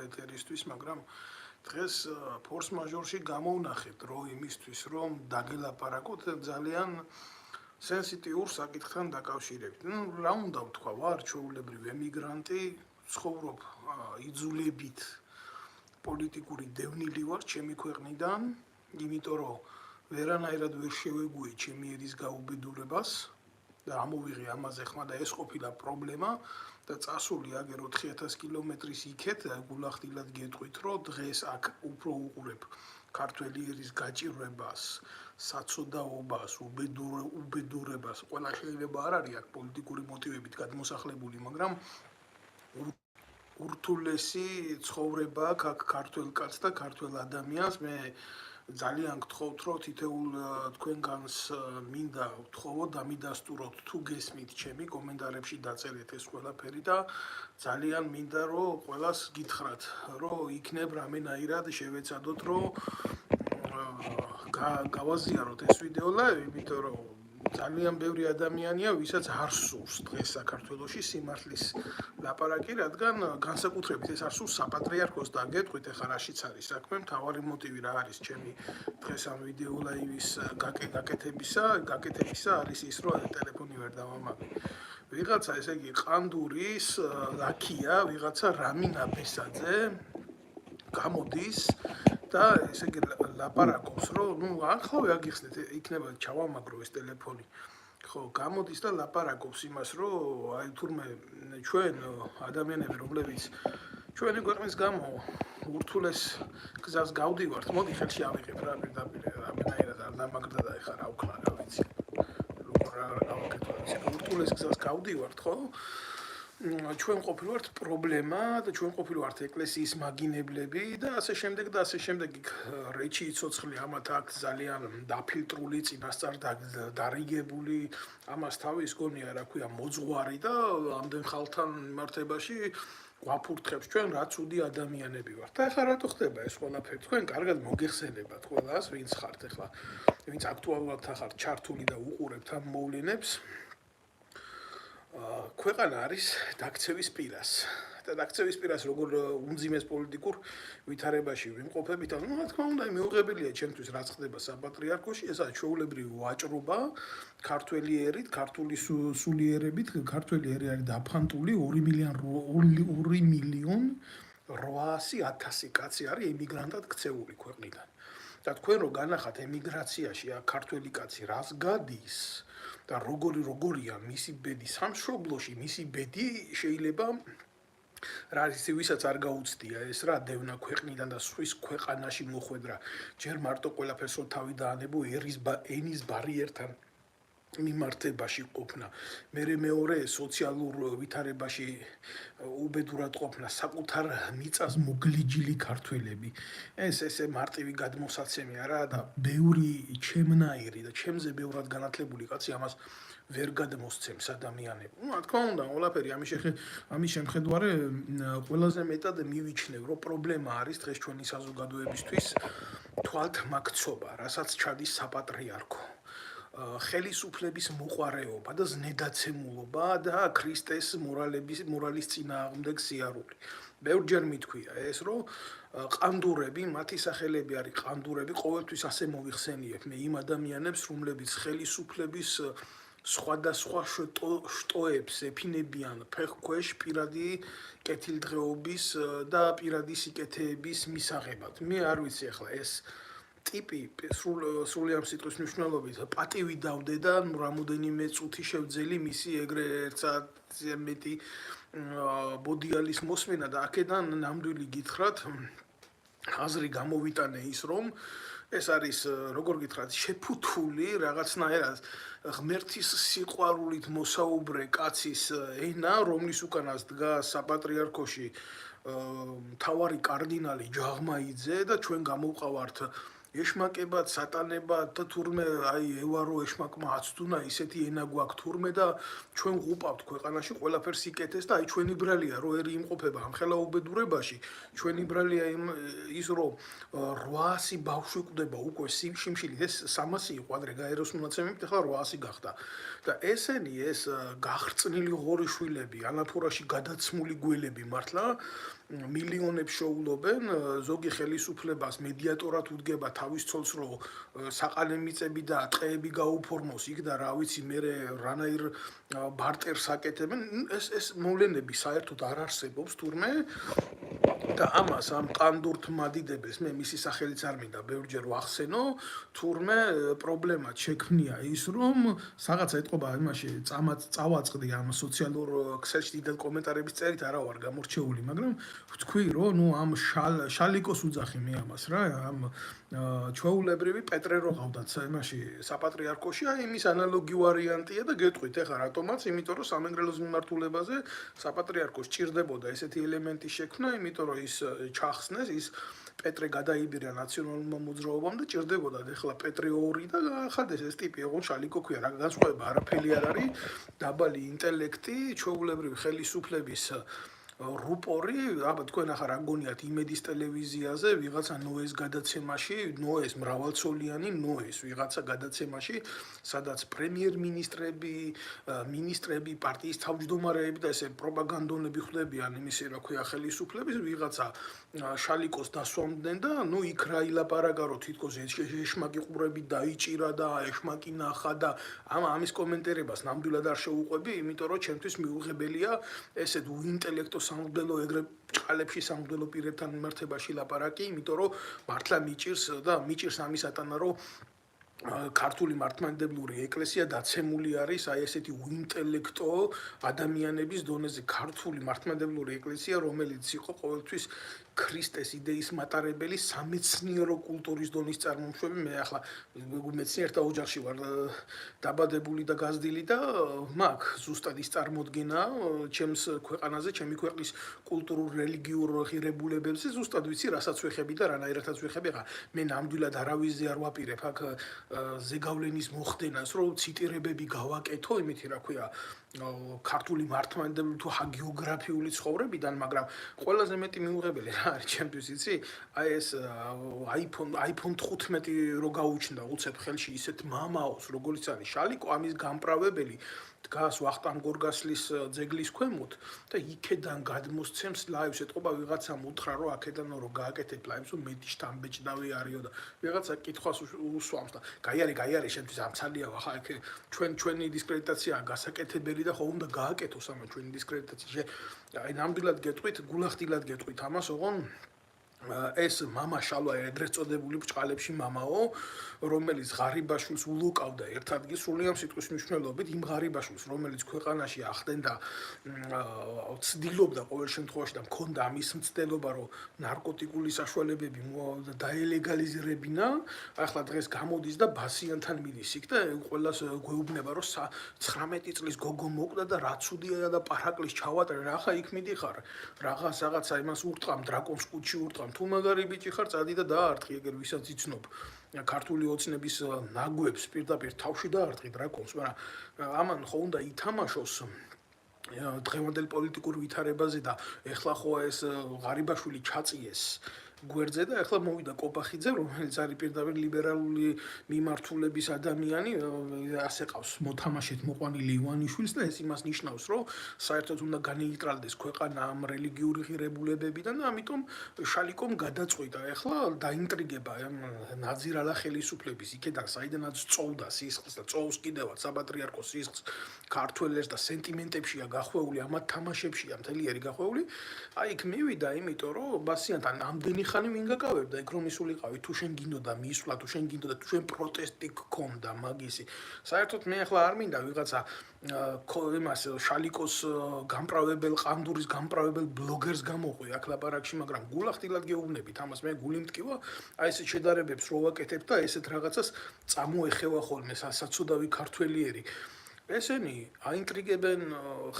ეთერისთვის, მაგრამ დღეს ფორს მაჟორში გამოვნახეთ დრო იმისთვის, რომ დაგელაპარაკოთ ძალიან სენსიტიურ საკითხთან დაკავშირებით. რა უნდა ვთქვა, ვარ ჩვეულებრივ ემიგრანტი, ცხოვრობ იძულებით პოლიტიკური დევნილი ვარ ჩემი ქვეყნიდან, იმიტომ რომ ვერანაირად ვერ შევეგუე ჩემი ერის გაუბედურებას და ამოვიღე ამაზე ხმა და ეს ყოფილა პრობლემა და წასული აგერ 4000 კილომეტრის იქეთ გულახდილად გეტყვით, რომ დღეს აქ უფრო უყურებ ქართველი ერის გაჭირვებას, საცოდაობას, უბედურებას, ყველა შეიძლება არ არის აქ პოლიტიკური მოტივებით გადმოსახლებული, მაგრამ ურთულესი ცხოვრება აქ ქართველ კაცს და ქართველ ადამიანს. მე ძალიან გთხოვთ, რომ თითოეულ თქვენგანს მინდა ვთხოვოთ, დამიდასტუროთ თუ გესმით ჩემი კომენტარებში დაწერეთ ეს ყველაფერი და ძალიან მინდა რომ ყველას გითხრათ, რომ იქნებ რამენაირად შევეცადოთ, რომ გავაზიაროთ ეს ვიდეო ლაივი, იმიტომ რომ ძალიან ბევრი ადამიანია, ვისაც არ სურს დღეს საქართველოში სიმართლის ლაპარაკი, რადგან განსაკუთრებით ეს არ სურს საპატრიარქოს და გეტყვით, ეხლა რაშიც არის საქმე, მთავარი მოტივი რა არის ჩემი დღეს ამ ვიდეო ლაივის გაკეთებისა არის ის, რომ ტელეფონი ვერ დავამაგე. ვიღაცა, ესე იგი, ყანდურის ლაქია, ვიღაცა რამინა ბესაძე გამოდის და ესე იგი ლაპარაკობს, რომ ახლა აგიხსნეთ, იქნება ჩავამაგრო ეს ტელეფონი. ხო, გამოდის და ლაპარაკობს იმას, რომ აი თურმე ჩვენ ადამიანები, რომლებიც ჩვენი ქვეყნის გამო ურთულეს გზას გავდივართ, მოდი ხელში ავიღებ რა პირდაპირ რამენაირად არ დამაგრდა და ეხლა რა ვქნა, რა ვიცი. როგორ რა გავაკეთო, ურთულეს გზას გავდივართ, ხო? ჩვენ ყოფილვართ პრობლემა და ჩვენ ყოფილვართ ეკლესიის მაგინებლები და ასე შემდეგ და ასე შემდეგ. რეჩი იცოცხლე ამათ აქ ძალიან დაფილტრული, წინასწარ დარიგებული, ამას თავის გონია რა ქვია მოძღვარი და ამდენ ხალხთან მიმართებაში გვაფურთხებს ჩვენ რა ცუდი ადამიანები ვართ. და ეხლა რატო ხდება ეს ყველაფერი? თქვენ კარგად მოგეხსენებათ ყველას, ვინც ხართ ეხლა, ვინც აქტუალურად ხართ ჩართული და უყურებთ ამ მოვლენებს. ქვეყანა არის დაქცევის პირას და დაქცევის პირას როგორ უმძიმეს პოლიტიკურ ვითარებაში ვიმყოფებით, რა თქმა უნდა, მიუღებელია ჩემთვის რაც ხდება საპატრიარქოში, ესაა ჩვეულებრივი ვაჭრობა ქართველი ერით, ქართული სულიერებით, ქართველი ერი არის დაფანტული 2.800.000 კაცი არის ემიგრანტად ქცეული ქვეყნიდან. და თქვენ რო განახათ ემიგრაციაში აქ ქართველი კაცი რას გადის და როგორია მისი ბედი სამშობლოში, მისი ბედი შეიძლება რა ის ვისაც არ გაუცდია ეს რა დევნა ქვეყნიდან და სვის ქვეყანაში მოხვედრა, ჯერ მარტო ყველაფერს რო თავი დაანებო ენის ბარიერთან მიმართებაში ყოფნა, მეორე სოციალურ ვითარებაში უბედურად ყოფნა, საკუთარ მიწას მოგლიჯილი ქართველები. ესე მარტივი გადმოსაცემი არაა და ბევრი ჩემნაირი და ჩემზე ბევრად განათლებული კაცი ამას ვერ გადმოსცემს ადამიანები. რა თქმა უნდა, ყველაფერი ამის შემხედვარე ყველაზე მეტად მივიჩნევ, რომ პრობლემა არის დღეს ჩვენი საზოგადოებისთვის თვალთმაქცობა, რასაც ჩადის საპატრიარქო. ხელისუფლების მოყვარეობა და ზნედაცემულობა და ქრისტეს მორალის წინააღმდეგ სიარული. ბევრჯერ მithქვია ეს, რომ ყანდურები, მათი სახელები არის ყანდურები, ყოველთვის ასე მოვიხსენიებ მე იმ ადამიანებს, რომლებიც ხელისუფლების სხვადასხვა შტოებს ეფინებიან ფეხქვეშ პირადი კეთილდღეობის და პირადი სიკეთეების მისაღებად. მე არ ვიცი ახლა ეს ტიპი სრულიად სიტყვის მნიშვნელობით პატივი დავდე და რამოდენიმე წუთი შევძელი მისი ეგრე ერთსაათზე მეტი ბოდიალის მოსმენა და აქედან ნამდვილი გითხრათ აზრი გამოვიტანე ის, რომ ეს არის როგორ გითხრათ შეფუთული რაღაცნაირად ღმერთის სიყვარულით მოსაუბრე კაცის ენა, რომლის უკანას დგას საპატრიარქოში მთავარი კარდინალი ჯაღმაიძე და ჩვენ გამოვყავართ ეშმაკებად, სატანებად და თურმე აი ევარო ეშმაკმა აცდუნა ისეთი ენა გვაქვს თურმე და ჩვენ ღუპავთ ქვეყანაში ყველაფერს იკეთეს და აი ჩვენი ბრალია რო ერი იმყოფება ამხელა უბედურებაში, ჩვენი ბრალია ის რომ 800 ბავშვი კვდება უკვე სიმშილით, ეს 300 იყო ადრე გაეროს მონაცემებით, ახლა 800 გახდა. და ესენი ეს გახრწნილი ღორი შვილები, ანაფორაში გადაცმული გველები მართლა მილიონებს შოულობენ, ზოგი ხელისუფლებას მედიატორად უდგება თავის ცოლს, რომ საყანე მიწები და ტყეები გაუფორმოს იქ და რა ვიცი, მე რანაირ ბარტერს აკეთებენ, ეს მოვლენები საერთოდ არ არსებობს თურმე და ამას ამ ყანდურთ მადიდებელს მე მისი სახელიც არ მინდა ბევრჯერ ვახსენო, თურმე პრობლემად შექმნია ის, რომ რაღაცა ეთყობა იმაში წავაწყდი ამ სოციალურ ქსელში დიდად კომენტარების წერით არა ვარ გამორჩეული, მაგრამ ვთქვი, რომ ნუ ამ შალიკოს უძახი მე ამას რა, ამ ჩვეულებრივი პეტრე რო ყავდათ იმაში საპატრიარქოში, აი იმის ანალოგი ვარიანტია და გეტყვით ეხლა რატომაც, იმიტომ რომ სამეგრელოს მიმართულებაზე საპატრიარქოს ჭირდებოდა ესეთი ელემენტი შექმნა, იმიტომ რომ ის ჩახსნეს, ის პეტრე გადაიბირა ნაციონალურმა მოძრაობამ და ჭირდებოდა ეხლა პეტრე 2 და ახალდეს ეს ტიპი ოღონდ შალიკო ქვია, რა განსხვავება არაფერი არ არის, დაბალი ინტელექტი, ჩვეულებრივი ხელისუფლების რუპორი, აბა თქვენ ახლა რა გონიათ იმედის ტელევიზიაზე ვიღაცა ნოეს გადაცემაში, ნოეს მრავალცოლიანი ნოეს ვიღაცა გადაცემაში, სადაც პრემიერ-მინისტრები, მინისტრები, პარტიის თავმჯდომარეები და ესე პროპაგანდონები ხვდებიან იმისი რა ქვია ხელისუფლების ვიღაცა შალიკოს დასვამდნენ და ნუ იქ რა ილაპარაკა რომ თითქოს ეშმაკი ყურები დაიჭირა და ეშმაკი ნახა და ამის კომენტირებას ნამდვილად არ შეუყვები, იმიტომ რომ ჩემთვის მიუღებელია ესეთ უინტელექტო სამღვდელო ეგრე ჭყალებში სამღვდელო პირებთან მიმართებაში ლაპარაკი, იმიტომ რომ მართლა მიჭირს ამის ატანა, რომ ქართული მართლმადიდებლური ეკლესია დაცემული არის აი ესეთი უინტელექტო ადამიანების დონეზე. ქართული მართლმადიდებლური ეკლესია, რომელიც იყო ყოველთვის ქრისტეს იდეის მატარებელი, სამეცნიერო კულტურის დონის წარმომშვები, მე ახლა მეცნიერთა ოჯახში ვარ დაბადებული და გაზრდილი და მაქვს ზუსტად ის წარმოდგენა ჩემს ქვეყანაზე, ჩემი ქვეყნის კულტურულ რელიგიურ ღირებულებებზე, ზუსტად ვიცი, რასაც ვეხები და რანაირადაც ვეხები. ახლა მე ნამდვილად არავისზე არ ვაპირებ აქ ზეგავლენის მოხდენას, რომ ციტირებები გავაკეთო, იმითი რა ქვია, ქართული მართლმადიდებლური თუ ჰაგიოგრაფიული ცხოვრებიდან, მაგრამ ყველაზე მეტი მიუღებელი რა არის ჩემთვის, იცი? აი ეს iPhone 15 რო გაუჩნდა უცებ ხელში ისეთ მამაოს, როგორც არის შალიკო, ამის გამправებელი დგას ვახტანგ გორგასლის ძეგლის ქვემოთ და იქედან გადმოსცემს ლაივს, ეთყობა ვიღაცამ უთხრა რომ აქედან რო გააკეთებ ლაივს, რომ მეტი შთამბეჭდავი არისო და ვიღაცა კითხვას უსვამს და გაიარე შენთვის ამცალია ახლა აქ ჩვენი დისკრედიტაცია გასაკეთებელი და ხო უნდა გააკეთოს ამა ჩვენი დისკრედიტაცია. აი ნამდვილად გეტყვით, გულახდილად გეტყვით ამას, ოღონ ეს მამა შალვა ეგრეთ წოდებული ბჭყალებში მამაო, რომელიც ღარიბაშვილს ულოკავდა ერთ ადგილს, სრულიად სიტყვის მნიშვნელობით იმ ღარიბაშვილს, რომელიც ქვეყანაში ახდენდა ცდილობდა ყოველ შემთხვევაში და მქონდა ამის მცდელობა, რომ ნარკოტიკული საშუალებები დაელეგალიზირებინა, ახლა დღეს გამოდის და ბასიანთან მიდის იქ და ყველას გვეუბნება, რომ 19 წლის გოგო მოკვდა და რა ცუდია და პარაკლის ჩავატარე, რა ხა იქ მიდიხარ, რაღაცა იმას ურტყამ, დრაკონს კუჩი ურტყამ, თუ მაგარი ბიჭი ხარ, წადი და დაარტყი, ეგერ ვისაც იცნობ. ქართული ოცნების ნაგვებს პირდაპირ თავში დაარტყი დრაკონს, მაგრამ ამან ხო უნდა ითამაშოს დღევანდელ პოლიტიკურ ვითარებაზე და ეხლა ხო ეს ღარიბაშვილი ჩაწიეს გვერდზე და ეხლა მოვიდა კოპახიძე, რომელიც არის პირდაპირ ლიბერალური მიმართულების ადამიანი, ასე ყავს მოთამაშეთ მოყვანილი ივანიშვილს და ეს იმას ნიშნავს, რომ საერთოდ უნდა განეიტრალდეს ქვეყანა ამ რელიგიური ღირებულებებიდან და ამიტომ შალიკომ გადაწყვიტა ეხლა დაინტრიგება ნაძირალა ხელისუფლების იქედან საიდანაც წოვდა სისხლს და წოვს კიდევაც საპატრიარქოს სისხლს ქართველებს და სენტიმენტებშია გახვეული, ამათ თამაშებშია მთელი ერი გახვეული. აი იქ მივიდა, იმიტომ რომ ბასიანთან ამდენი ხანი ვინ გაკავებდა, ეგ რომ ისულიყავი, თუ შენ გინდოდა მისვლა, თუ შენ გინდოდა, თუ შენ პროტესტი გქონდა მაგისი. საერთოდ მე ახლა არ მინდა ვიღაცა იმას შალიკოს გამправებელ ყანდურის გამправებელ ბლოგერს გამოყვი აქ ლაპარაკში, მაგრამ გულახდილად გეუბნებით ამას, მე გული მტკივა, აი ესეთ შედარებებს რო ვაკეთებ და ესეთ რაღაცას წამოეხევა ხოლმე საცუდავი ქართველიერი. ესენი აინტრიგებენ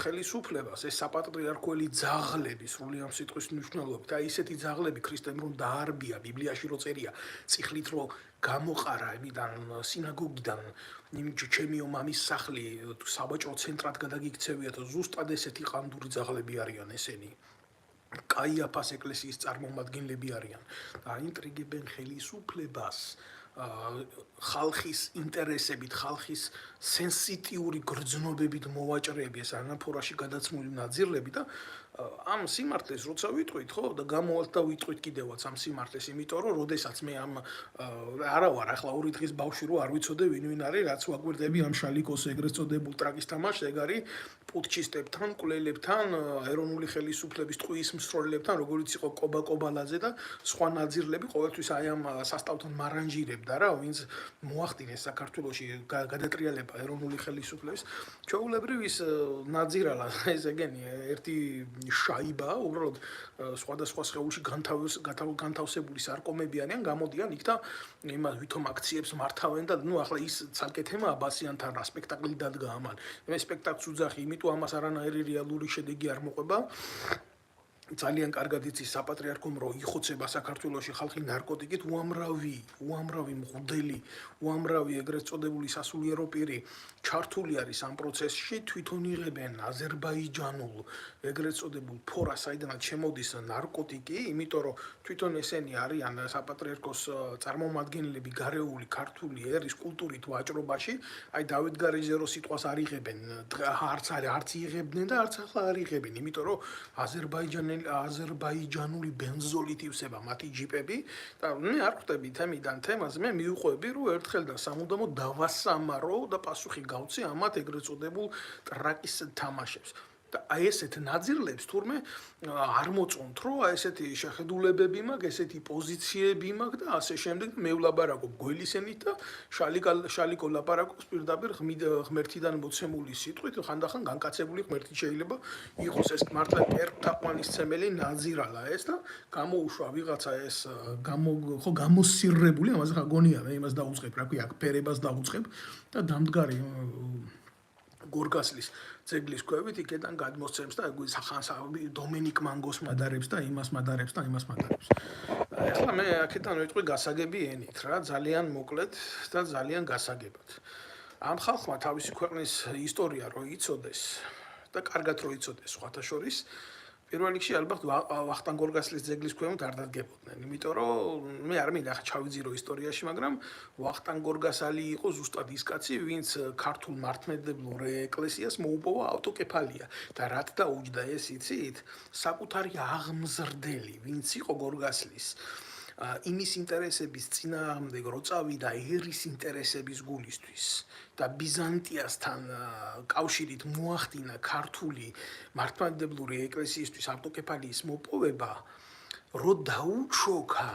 ხელისუფლებას, ეს საპატრიარქოელი ძაღლები სრულიად სიტყვის მნიშვნელობით, აი ესეთი ძაღლები ქრისტემ რომ დაარბია, ბიბლიაში რო წერია, წიხლით რო გამოყარა იმიდან სინაგოგიდან, იმით ჩემიო მამის სახლი საბაჭრო ცენტრად გადაგიქცევია და ზუსტად ესეთი ყანდური ძაღლები არიან ესენი. კაიაფას ეკლესიის წარმომადგენლები არიან და აინტრიგებენ ხელისუფლებას ხალხის ინტერესებით, ხალხის სენსიტიური გრძნობებით მოვაჭრეები ეს ანაფორაში გადაცმული ნაძირლები და ამ სიმართლეს როცა ვიტყვით, ხო, და გამოვალთ და ვიტყვით კიდევაც ამ სიმართლეს, იმიტომ რომ როდესაც მე ამ არა ვარ ახლა 2 დღის ბავშვი რო არ ვიცოდე ვინ არის, რაც ვაგვირდები ამ შალიკოს ეგრეთ წოდებულ ტრაკის თამაშს, ეგ არის პუტჩისტებთან, კვლელებთან, ეროვნული ხელისუფლების ტყუის მსროლელებთან, როგორიც იყო კობა კობალაძე და სხვა ნაძირლები, ყოველთვის აი ამ სასტავთან მარანჟირებდა რა, ვინც მოახდინეს საქართველოში გადატრიალება ეროვნული ხელისუფლების. ჩვეულებრივ ის ნაძირალა ეს ეგენი ერთი შაიბა, უბრალოდ სხვადასხვა სხეულში განთავსებული სარკომები არიან, გამოდიან იქ და იმას ვითომ აქციებს მართავენ და ნუ ახლა ის ცალკე თემა აბასიანთან რა სპექტაკლი დადგა ამან. მე სპექტაკლს უძახი, იმიტომ ამას არანაირი რეალური შედეგი არ მოყვება. ძალიან კარგად იცის საპატრიარქომ რომ იხოცება საქართველოში ხალხი ნარკოტიკით, უამრავი მღვდელი, უამრავი ეგრეთ წოდებული სასულიერო პირი ჩართული არის ამ პროცესში, თვითონ იღებენ აზერბაიჯანულ ეგრეთ წოდებულ ფორას, საიდანაც შემოდის ნარკოტიკი, იმიტომ რომ თვითონ ესენი არიან საპატრიარქოს წარმომადგენლები გარეული ქართული ერის კულტურით ვაჭრობაში, აი დავით გარიჟერო სიტყვას არ იღებენ, არც იღებდნენ და არც ახლა არ იღებენ, იმიტომ რომ აზერბაიჯანული ბენზოლით ივსება მათი ჯიპები და მე არ ხვდები თემიდან თემას, მე მივყვები რომ ერთხელ და სამუდამოდ დავასამარო და პასუხი გავცე ამათ ეგრეთ წოდებულ ტრაკის თამაშებს. და აი ესეთ ნაძირლებს თურმე არ მოწონთ, რომ აი ესეთი შეხედულებები მაქვს, ესეთი პოზიციები მაქვს და ასე შემდეგ მე ვლაპარაკობ გველისენით და შალიკო ლაპარაკობს პირდაპირ ღმერთიდან მოცემული სიტყვით, ხანდახან განკაცებული ღმერთი შეიძლება იყოს ეს მართლა პერტაყვანისცემელი ნაძირალა ეს და გამოუშვა ვიღაცა ეს გამოსირრებული, ამაზე ხა გონია მე იმას დაუწყებ, რა ქვია, ფერებას დაუწყებ და დამდგარი გორგასლის ძეგლის ქვევით იქიდან გადმოსცემს და სახანს დომენიკ მანგოს მადარებს და იმას მადარებს და იმას მადარებს. ეხლა მე აქედან ვიტყვი გასაგები ენით რა, ძალიან მოკლედ და ძალიან გასაგებად. ამ ხალხმა თავისი ქვეყნის ისტორია რო იცოდეს და კარგად რო იცოდეს სხვათა შორის, პირველ რიგში ალბათ ვახტანგ გორგასლის ძეგლის ქვემოთ არ დადგებოდნენ, იმიტომ რომ მე არ მინდა ახლა ჩავიძირო ისტორიაში, მაგრამ ვახტანგ გორგასალი იყო ზუსტად ის კაცი, ვინც ქართულ მართლმადიდებლურ ეკლესიას მოუპოვა ავტოკეფალია და რაც დაუჯდა ეს იცით, საკუთარი აღმზრდელი, ვინც იყო გორგასლის იმის ინტერესების წინააღმდეგ რო წავიდა ერის ინტერესების გულისთვის და ბიზანტიასთან კავშირით მოახდინა ქართული მართლმადიდებლური ეკლესიისთვის ავტოკეფალიის მოპოვება, რო დაუჩოქა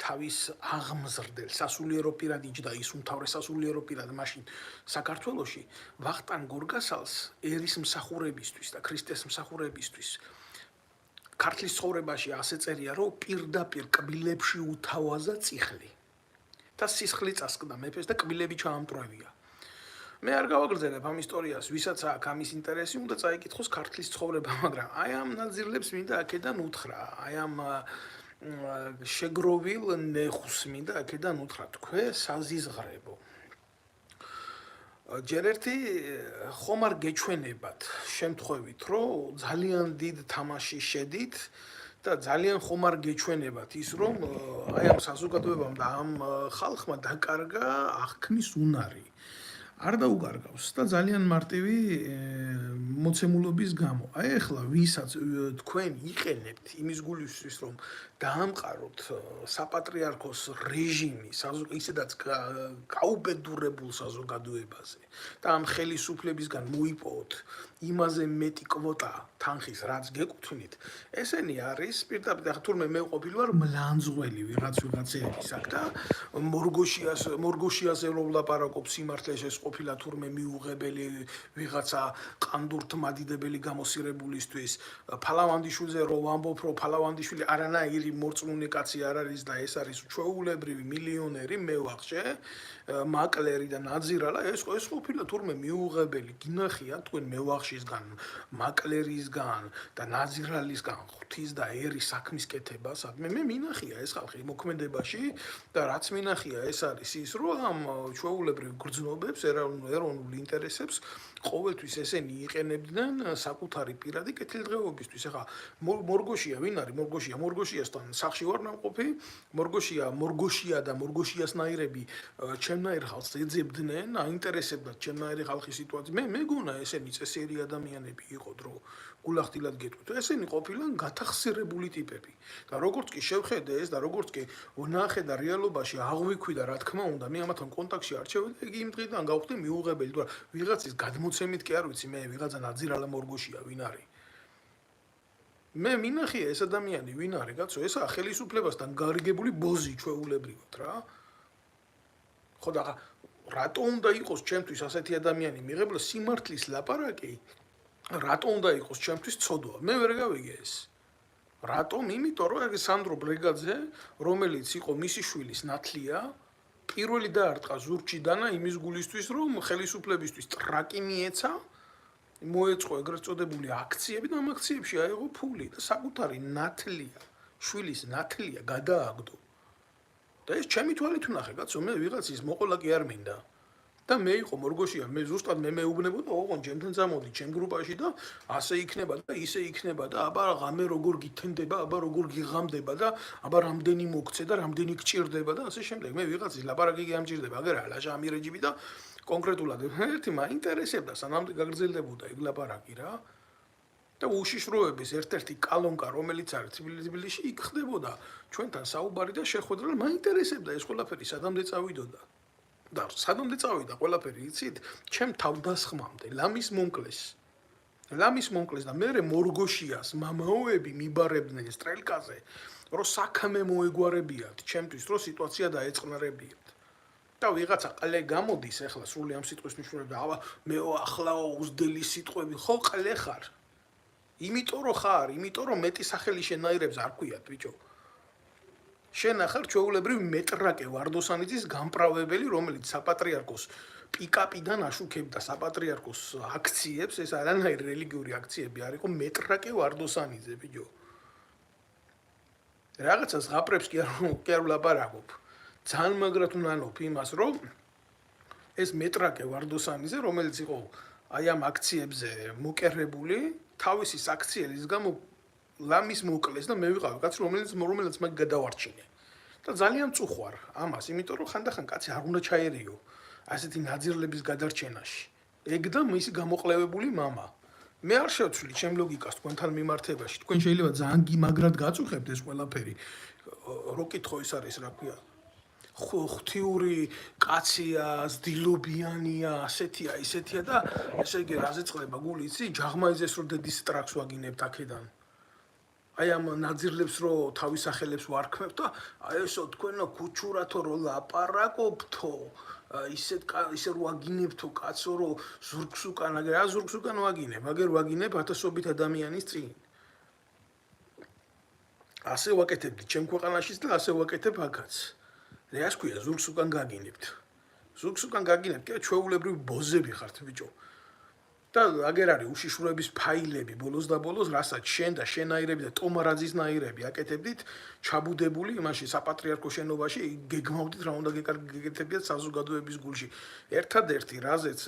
თავის აღმზრდელ სასულიერო პირად იჯდა ის უმთავრეს სასულიერო პირად მაშინ საქართველოში ვახტანგ გორგასალს ერის მსახურებისთვის და ქრისტეს მსახურებისთვის ქართლის ცხოვრებაში ასე წერია, რომ პირდაპირ კბილებში უთავაზა წიხლი და სისხლი წასკდა მეფეს და კბილები ჩაამტვრევია. მე არ გავაგრძელებ ამ ისტორიას, ვისაც აქვს ამის ინტერესი, უნდა წაიკითხოს ქართლის ცხოვრება, მაგრამ აი ამ ნაძირლებს მინდა აქედან უთხრა, აი ამ შეგროვილ ნეხუს მინდა აქედან უთხრა, თქვენ საზიზღრებო. ჯერ ერთი ხომ არ გეჩვენებათ შემთხვევით, რომ ძალიან დიდ თამაში შედით და ძალიან ხომ არ გეჩვენებათ ის, რომ აი ამ საზოგადოებამ და ამ ხალხმა დაკარგა აღქმის უნარი. არ დაუკარგავს და ძალიან მარტივი მოცემულობის გამო. აი ახლა ვისაც თქვენ იყენებთ იმის გულისთვის, რომ დაამყაროთ საპატრიარქოს რეჟიმი, ისედაც გაუბედურებულ საზოგადოებაზე და ამ ხელისუფლებისგან მოიპოვოთ იმაზე მეტი კვოტა თანხის, რაც გეკუთვნით, ესენი არის პირდაპირ ახლა თურმე მე ყოფილი ვარ მლანძღველი ვიღაცების აქ და მორგოშიაზე რომ ვლაპარაკობ სიმართლეს ეს ყოფილა თურმე მიუღებელი ვიღაცა ყანდურთ მადიდებელი გამოსირებულისთვის, ფალავანდიშვილზე რომ ვამბობ, რომ ფალავანდიშვილი არანაირი მორწმუნე კაცი არ არის და ეს არის ჩვეულებრივი მილიონერი მევახშე, მაკლერი და ნაძირალა, ეს ყოფილა თურმე მიუღებელი, გინახია თქვენ მევახშისგან, მაკლერისგან და ნაძირალისგან ღვთის და ერის საქმის კეთებას, მე მინახია ეს ხალხი მოქმედებაში და რაც მინახია ეს არის ის, რომ ამ ჩვეულებრივ გრძნობებს, ეროვნულ ინტერესებს ყოველთვის ესენი იყენებდნენ საკუთარი პირადი კეთილდღეობისთვის. ახლა მორგოშია ვინ არის? მორგოშიასთან სახში ვარ ნამყოფი, მორგოშია და მორგოშიასნაირები ჩემნაირ ხალხს ეძებდნენ, აინტერესებდათ ჩემნაირი ხალხის სიტუაცია. მე მეგონა ესენი წესიერი ადამიანები იყოთ, რომ გულახდილად გეტყვით. ესენი ყოფილან გათახსირებული ტიპები. და როგორც კი შევხედე ეს და როგორც კი ვნახე და რეალობაში აღვიქვი და რა თქმა უნდა, მე ამათთან კონტაქტში არჩევდი, იგი იმ დღიდან გავხდი მიუღებელი, თუ რა ვიღაცის გადმოცემით კი არ ვიცი, მე ვიღაცა ნაძირალა მორგოშია ვინ არის. მე მინახია ეს ადამიანი ვინ არის, კაცო, ესაა ხელისუფლებასთან გარიგებული ბოზი ჩვეულებრივად რა. ხო და რატო უნდა იყოს ჩემთვის ასეთი ადამიანი მიღებლა სიმართლის ლაპარაკი? რატო უნდა იყოს ჩემთვის ცოდვა? მე ვერ გავიგე ეს. რატომ? იმიტომ რომ ეგ სანდრო ბრეგაძე, რომელიც იყო მისი შვილის ნათლია, პირველი დაარტყა ზურგში დანა იმის გულისთვის, რომ ხელისუფლებისთვის ტრაკი მიეცა, მოეწყო ეგრეთ წოდებული აქციები და ამ აქციებში აიღო ფული და საკუთარი ნათლია, შვილის ნათლია გადააგდო. და ეს ჩემი თვალით ვნახე, კაცო, მე ვიღაცის მოყოლა კი არ მინდა. და მე იყო მორგოშია, მე ზუსტად მე მეუბნებოდა, ოღონ ჩემთან წამოდი ჩემ გრუპაში და ასე იქნება და ისე იქნება და აბა ღამე როგორ გითენდება, აბა როგორ გიღამდება და აბა რამდენი მოგცე და რამდენი გჭირდება და ასე შემდეგ. მე ვიღაცის ლაპარაკი კი ამჭირდება, აგერა ლაჟა ამირეჯიბი და კონკრეტულად ერთი მაინტერესებდა, სანამ გაგრძელდებოდა ეგ ლაპარაკი რა. და უშიშროების ერთ-ერთი კალონკა, რომელიც არის თბილისში, იქ ხდებოდა ჩვენთან საუბარი და შეხვედრა, მაინტერესებდა ეს ყველაფერი სადამდე წავიდოდა. და სადამდე წავიდა ყველაფერი, იცით, ჩემ თავდასხმამდე, ლამის მონკლეს და მე მორგოშიას მამაოები მიბარებდნენ სტრელკაზე, რომ საქმე მოეგვარებიათ, ჩემთვის რომ სიტუაცია დაეწყნარებიათ. და ვიღაცა ყლე გამოდის ახლა სრული ამ სიტყვის მნიშვნელობით, აბა მეო ახლაო უძდელი სიტყვები, ხო ყლე ხარ. იმიტომ რომ ხარ, იმიტომ რომ მეტი სახელი შენაირებს არ ქვიათ, ბიჭო. შენ ახალ ჩვეულებრივ მეტრაკე ვარდოსანიძის გამправებელი, რომელიც საპატრიარქოს პიკაპიდან აშუქებდა საპატრიარქოს აქციებს, ეს არანაირი რელიგიური აქციები არ იყო, მეტრაკე ვარდოსანიძე, ბიჭო. რაღაცა ზღაპრებს კი არ ვლაპარაკობ. ძალიან მაგრად ვნანობ იმას, რომ ეს მეტრაკე ვარდოსანიძე, რომელიც იყო აი ამ აქციებზე მოკერებული, თავისი საქციელის გამო ლამის მოკლეს და მე ვიყავი კაცი, რომელიც მაგ გადავარჩინე. და ძალიან წუხვარ ამას, იმიტომ რომ ხანდახან კაცი არ უნდა ჩაერიო ასეთი ნაძირლების გადარჩენაში. ეგ და მისი გამოყლევებული მამა. მე არ შევცვლი ჩემ ლოგიკას თქვენთან მიმართებაში. თქვენ შეიძლება ძალიან მაგრად გაწუხებთ ეს ყველაფერი. რო კითხო ის არის, რა ქვია? ღვთიური კაცია, ზდილობიანია, ასეთია, ისეთია და ესე იგი რაზე წყდება გული, იცი? ჯაღმაიზეს რო დედის ტრაქს ვაგინებთ აქედან. აი ამ ნაძირლებს რო თავის სახელებს ვარქმევთ და აი ესო თქვენო ქუჩურათო რო ლაპარაკობთო, ისე რო ვაგინებთო კაცო რო ზურგს უკან, აგერ რა ზურგს უკან ვაგინებ, აგერ ვაგინებ ათასობით ადამიანის წინ. ასე ვაკეთებდი ჩემ ქვეყანაშიც და ასე ვაკეთებ აქაც. რეას ქვია ზურგს უკან გაგინებთ. ზურგს უკან გაგინებთ, კი ჩვეულებრივი ბოზები ხართ, ბიჭო. და აგერ არის უშიშროების ფაილები ბოლოს და ბოლოს, რასაც შენ და შენაირები და ტომარაძის ნაირები აკეთებდით, ჩაბუდებული იმაში საპატრიარქო შენობაში, გეგმავდით რა უნდა გეკეთებიათ საზოგადოების გულში. ერთადერთი რაზეც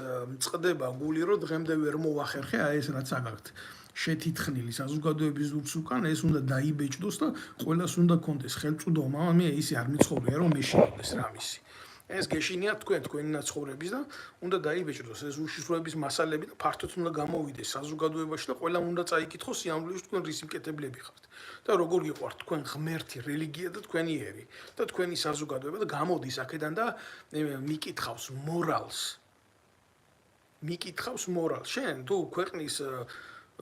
წყდება გული, რომ დღემდე ვერ მოახერხე, აი ეს რაც აგაქვთ. შეთითხნილი საზოგადოების ზურგს უკან, ეს უნდა დაიბეჭდოს და ყველას უნდა კონდეს ხელწუდომა, მე ისე არ მიცხოვრია, რომ მეშინოდეს რამისი. ეს გეშინია თქვენი ნაცხოვრების და უნდა დაიბეჭდოს ეს უშიშროების მასალები და ფართოდ უნდა გამოვიდეს საზოგადოებაში და ყველა უნდა წაიკითხოს სიამოვნებაში თქვენ რის მკეთებლები ხართ და როგორ გიყვართ თქვენ ღმერთი, რელიგია და თქვენი ერი და თქვენი საზოგადოება და გამოდის აქედან და მიკითხავს მორალს. შენ თუ ქვეყნის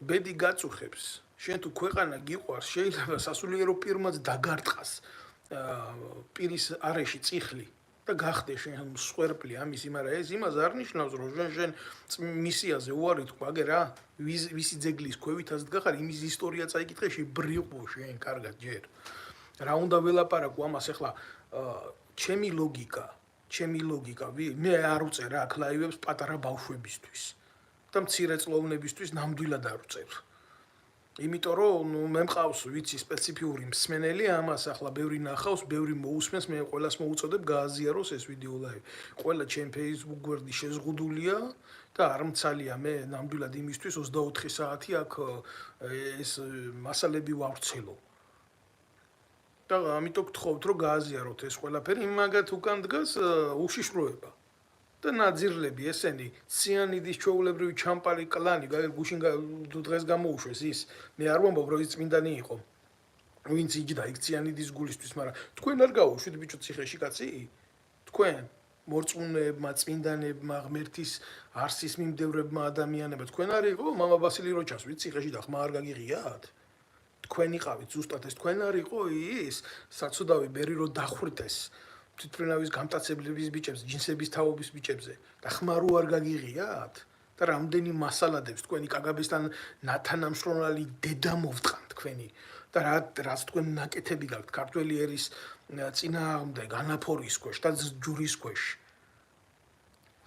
ბედი გაწუხებს, შენ თუ ქვეყანა გიყვარს, შეიძლება სასულიერო პირმაც დაგარტყას პირის არეში წიხლი. და გახდე შენ მსხვერპლი ამის, მაგრამ ეს იმას არ ნიშნავს, რომ შენ მისიაზე უარი თქვა, აგერ რა, ვისი ძეგლის ქვევითაც დგახარ, იმის ისტორია წაიკითხე, შებრიყო შენ კარგად ჯერ. რა უნდა ველაპარაკო ამას ახლა ჩემი ლოგიკა, მე არ უწერ აქ ლაივებს პატარა ბავშვებისთვის და მცირეწლოვნებისთვის ნამდვილად არ უწერ. იმიტომ რომ მე მყავს ვიცი სპეციფიური მსმენელი ამას ახლა ბევრი ნახავს, ბევრი მოусმენს, მე ყველას მოუწოდებ გააზიაროს ეს ვიდეო ლაივი. ყველა ჩემ Facebook გვერდი შეზღუდულია და არ მცალია მე ნამდვილად იმისთვის 24 საათი აქ ეს მასალები ვავრცელო. და ამიტომ გთხოვთ რომ გააზიაროთ ეს ყველაფერი, მაგათ უკან დგას უშიშროება. და ნაძირლები ესენი ციანიდის ჩვეულებრივი ჩამპალი კლანი გუშინ დღეს გამოუშვეს ის მე არ ვამბობ რომ ის წმინდანი იყო ვინც იჯდა იქ ციანიდის გულისთვის მაგრამ თქვენ არ გაუშვით ბიჭო ციხეში კაცი თქვენ მორწმუნეებმა წმინდანებმა ღმერთის არსის მიმდევრებმა ადამიანებმა თქვენ არ იყო მამა ბასილი როჩას ვიცი ციხეში და ხმა არ გაგიღიათ თქვენ იყავით ზუსტად ეს თქვენ არ იყო ის საცუდავი ბერი რო დახვრდეს თვითმფრინავის გამტაცებლების ბიჭებს, ჯინსების თაობის ბიჭებზე და ხმარო არ გაგიღიათ და რამდენი მასალადებს თქვენი კაგაბისთან ნათანამშრომლალი დედა მოვტყან თქვენი და რაც თქვენ ნაკეთები გაქვთ ქართველი ერის წინააღმდეგ ანაფორის ქვეშ და ჯურის ქვეშ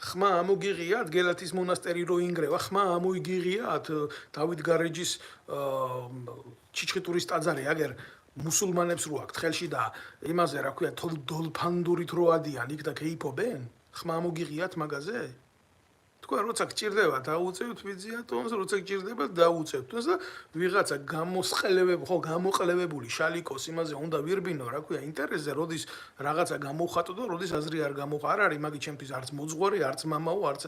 ხმა ამოგიღიათ გელათის მონასტერი რო ინგრევა ხმა ამოიგიღიათ დავით გარეჯის ჩიჩხიტურის ტაძარი აგერ მუსულმანებს რო აქვთ ხელში და იმაზე რა ქვია დოლფანდურით რო ადიან იქ და კეიფობენ ხმა მოგიღიათ მაგაზე თქვენ როცა გჭირდება დაუწევთ ვიზიატონს როცა გჭირდება დაუწევთ თუნდაც და ვიღაცა გამოყლევებული შალიკოს იმაზე უნდა ვირბინო რა ქვია ინტერესზე როდის რაღაცა გამოხატო და როდის აზრი არ გამოხა არ არის მაგით ჩემთვის არც მოძღვარი არც მამაო არც